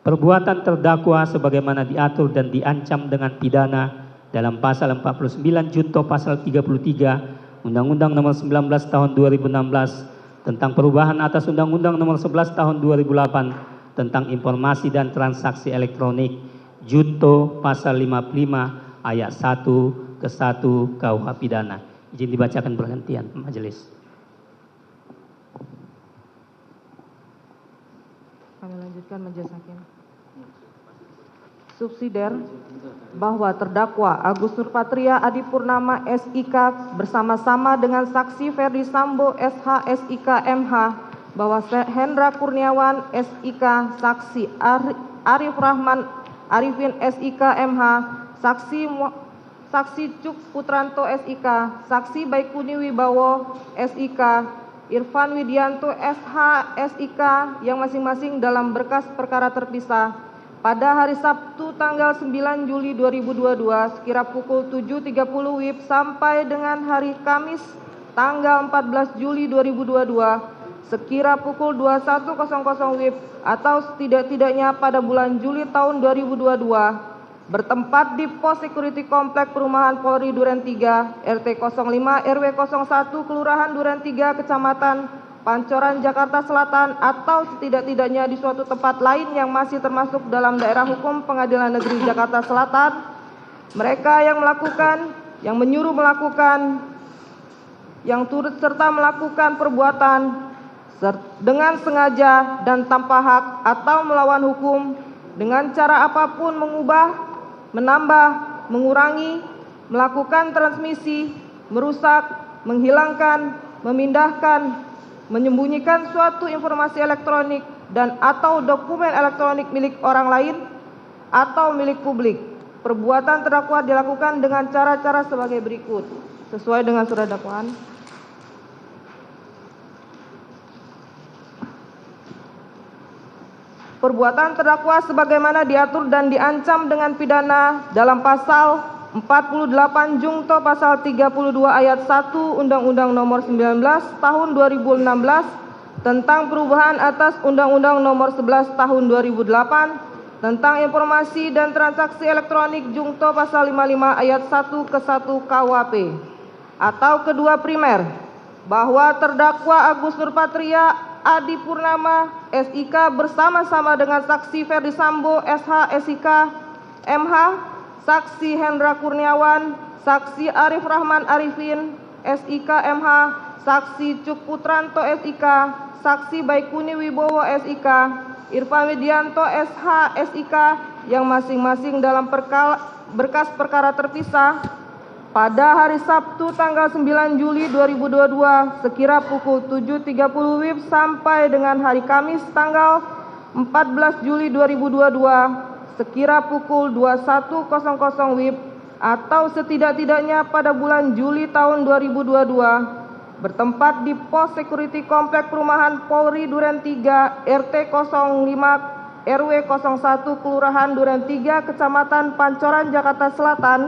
Perbuatan terdakwa sebagaimana diatur dan diancam dengan pidana dalam pasal 49 junto pasal 33 Undang-Undang Nomor 19 Tahun 2016 tentang perubahan atas Undang-Undang Nomor 11 Tahun 2008 tentang informasi dan transaksi elektronik junto pasal 55 ayat 1 ke 1 KUH pidana. Izin dibacakan berhentian majelis. Kami lanjutkan majelis hakim. Subsidiar bahwa terdakwa Agus Nurpatria Adipurnama SIK bersama-sama dengan saksi Ferdi Sambo SH SIK MH, bahwa Hendra Kurniawan SIK, saksi Arif Rahman Arifin SIK MH, saksi Cuk Putranto SIK, saksi Baikuni Wibowo SIK, Irfan Widianto SH SIK yang masing-masing dalam berkas perkara terpisah pada hari Sabtu tanggal 9 Juli 2022 sekira pukul 7.30 WIB sampai dengan hari Kamis tanggal 14 Juli 2022 sekira pukul 21.00 WIB atau setidak-tidaknya pada bulan Juli tahun 2022 bertempat di Pos Security Komplek Perumahan Polri Duren 3 RT 05 RW 01 Kelurahan Duren 3 Kecamatan Pancoran Jakarta Selatan atau setidak-tidaknya di suatu tempat lain yang masih termasuk dalam daerah hukum Pengadilan Negeri Jakarta Selatan. Mereka yang melakukan, yang menyuruh melakukan, yang turut serta melakukan perbuatan dengan sengaja dan tanpa hak atau melawan hukum dengan cara apapun mengubah, menambah, mengurangi, melakukan transmisi, merusak, menghilangkan, memindahkan, menyembunyikan suatu informasi elektronik dan atau dokumen elektronik milik orang lain atau milik publik. Perbuatan terdakwa dilakukan dengan cara-cara sebagai berikut sesuai dengan surat dakwaan. Perbuatan terdakwa sebagaimana diatur dan diancam dengan pidana dalam pasal 48 Jungto pasal 32 ayat 1 Undang-Undang Nomor 19 Tahun 2016 tentang perubahan atas Undang-Undang Nomor 11 Tahun 2008 tentang informasi dan transaksi elektronik Jungto pasal 55 ayat 1 ke 1 KUHP atau kedua primer, bahwa terdakwa Agus Nurpatria Adipurnama SIK bersama-sama dengan saksi Ferdi Sambo SH SIK MH, saksi Hendra Kurniawan, saksi Arif Rahman Arifin SIK MH, saksi Cuk Putranto SIK, saksi Baikuni Wibowo SIK, Irfan Widianto SH SIK yang masing-masing dalam berkas perkara terpisah pada hari Sabtu tanggal 9 Juli 2022 sekira pukul 7.30 WIB sampai dengan hari Kamis tanggal 14 Juli 2022 sekira pukul 21.00 WIB atau setidak-tidaknya pada bulan Juli tahun 2022 bertempat di Pos Security Komplek Perumahan Polri Duren 3 RT 05 RW 01 Kelurahan Duren 3 Kecamatan Pancoran Jakarta Selatan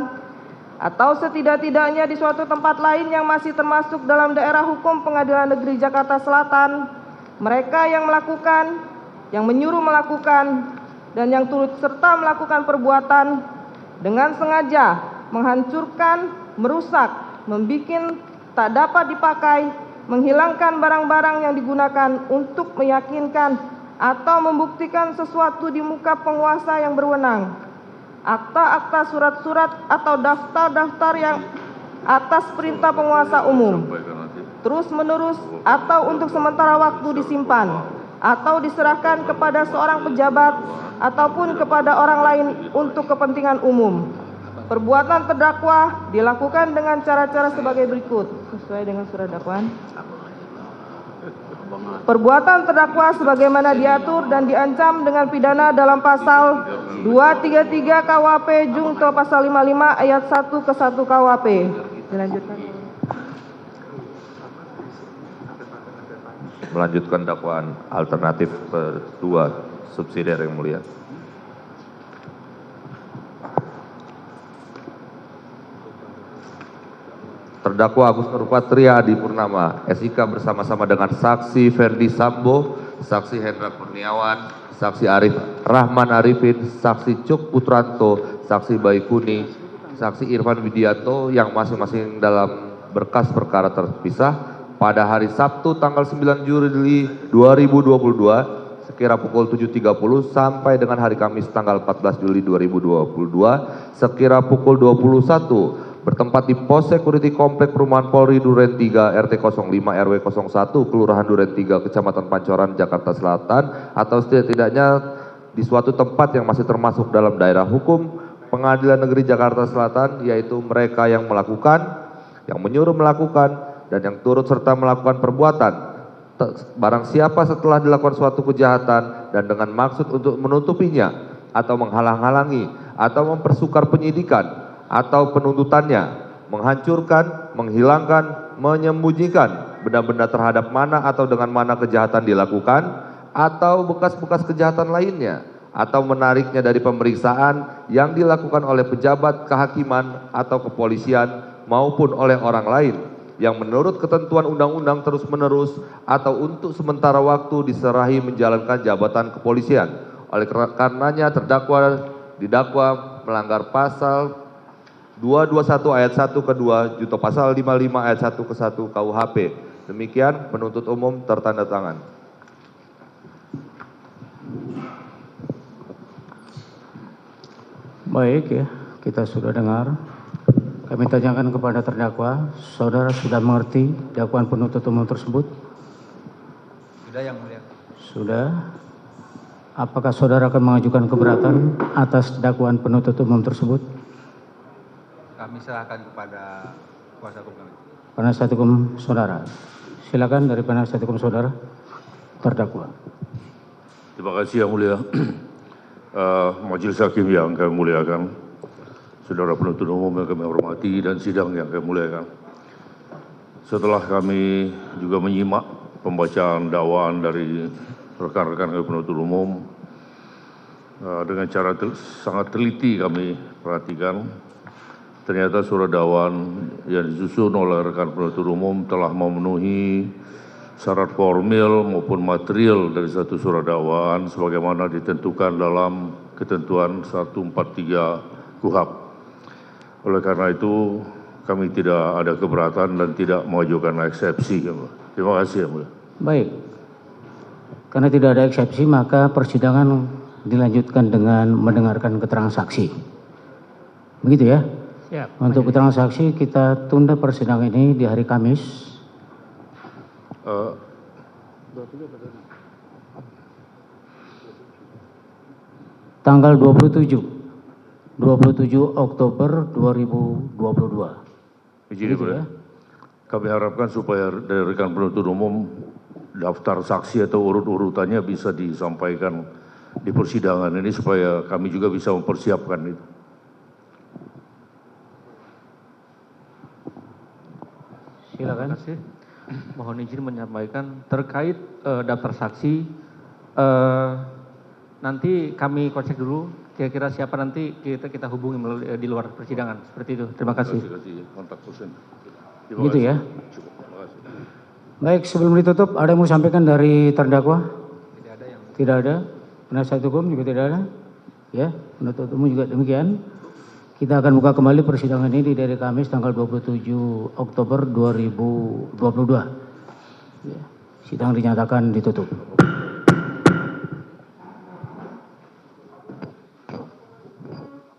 atau setidak-tidaknya di suatu tempat lain yang masih termasuk dalam daerah hukum Pengadilan Negeri Jakarta Selatan, mereka yang melakukan, yang menyuruh melakukan, dan yang turut serta melakukan perbuatan dengan sengaja menghancurkan, merusak, membikin tak dapat dipakai, menghilangkan barang-barang yang digunakan untuk meyakinkan atau membuktikan sesuatu di muka penguasa yang berwenang. Akta-akta, surat-surat atau daftar-daftar yang atas perintah penguasa umum terus-menerus atau untuk sementara waktu disimpan atau diserahkan kepada seorang pejabat ataupun kepada orang lain untuk kepentingan umum. Perbuatan terdakwa dilakukan dengan cara-cara sebagai berikut sesuai dengan surat dakwaan. Perbuatan terdakwa sebagaimana diatur dan diancam dengan pidana dalam pasal 233 KUHP Jungto pasal 55 ayat 1 ke 1 KUHP. Dilanjutkan. Melanjutkan dakwaan alternatif kedua subsidiar yang mulia. Terdakwa Agus Nurpatria Adi Purnama, SIK bersama-sama dengan saksi Ferdi Sambo, saksi Hendra Kurniawan, saksi Arif Rahman Arifin, saksi Cuk Putranto, saksi Baikuni, saksi Irfan Widianto yang masing-masing dalam berkas perkara terpisah pada hari Sabtu tanggal 9 Juli 2022 sekira pukul 7.30 sampai dengan hari Kamis tanggal 14 Juli 2022 sekira pukul 21 bertempat di Pos Security Komplek Perumahan Polri Duren 3 RT 05 RW 01 Kelurahan Duren 3 Kecamatan Pancoran Jakarta Selatan atau setidak-tidaknya di suatu tempat yang masih termasuk dalam daerah hukum Pengadilan Negeri Jakarta Selatan, yaitu mereka yang melakukan, yang menyuruh melakukan, dan yang turut serta melakukan perbuatan barang siapa setelah dilakukan suatu kejahatan dan dengan maksud untuk menutupinya atau menghalang-halangi atau mempersukar penyidikan atau penuntutannya, menghancurkan, menghilangkan, menyembunyikan benda-benda terhadap mana atau dengan mana kejahatan dilakukan atau bekas-bekas kejahatan lainnya atau menariknya dari pemeriksaan yang dilakukan oleh pejabat kehakiman atau kepolisian maupun oleh orang lain yang menurut ketentuan undang-undang terus-menerus atau untuk sementara waktu diserahi menjalankan jabatan kepolisian. Oleh karenanya terdakwa didakwa melanggar pasal 221 ayat 1 ke 2 junto pasal 55 ayat 1 ke 1 KUHP. Demikian penuntut umum tertanda tangan. Baik ya, kita sudah dengar. Kami tanyakan kepada terdakwa, saudara sudah mengerti dakwaan penuntut umum tersebut? Sudah yang mulia. Sudah. Apakah saudara akan mengajukan keberatan atas dakwaan penuntut umum tersebut? Kami serahkan kepada kuasa hukum kami. Penasihat hukum saudara. Silakan dari penasihat hukum saudara, terdakwa. Terima kasih yang mulia. Majelis Hakim yang kami muliakan, saudara penuntut umum yang kami hormati dan sidang yang kami muliakan. Setelah kami juga menyimak pembacaan dakwaan dari rekan-rekan kami penuntut umum, dengan cara sangat teliti kami perhatikan, ternyata surat dakwaan yang disusun oleh rekan penuntut umum telah memenuhi syarat formil maupun material dari satu surat dakwaan sebagaimana ditentukan dalam ketentuan 143 KUHP. Oleh karena itu kami tidak ada keberatan dan tidak mengajukan eksepsi. Terima kasih yang mulia. Baik. Karena tidak ada eksepsi maka persidangan dilanjutkan dengan mendengarkan keterangan saksi. Begitu ya? Siap. Untuk keterangan saksi kita tunda persidangan ini di hari Kamis. tanggal 27 Oktober 2022. Izin ya, Mulia. Kami harapkan supaya dari rekan penuntut umum daftar saksi atau urut-urutannya bisa disampaikan di persidangan ini supaya kami juga bisa mempersiapkan itu. Silakan. Terima kasih. Mohon izin menyampaikan terkait daftar saksi. Nanti kami kocek dulu kira-kira siapa nanti kita hubungi melalui, di luar persidangan. Seperti itu. Terima kasih. Kontak person. Gitu ya. Cukup. Terima kasih. Baik, sebelum ditutup, ada yang mau disampaikan dari terdakwa? Tidak ada. Penasihat hukum juga tidak ada. Ya, penuntut umum juga demikian. Kita akan buka kembali persidangan ini dari Kamis tanggal 27 Oktober 2022. Ya, sidang dinyatakan ditutup.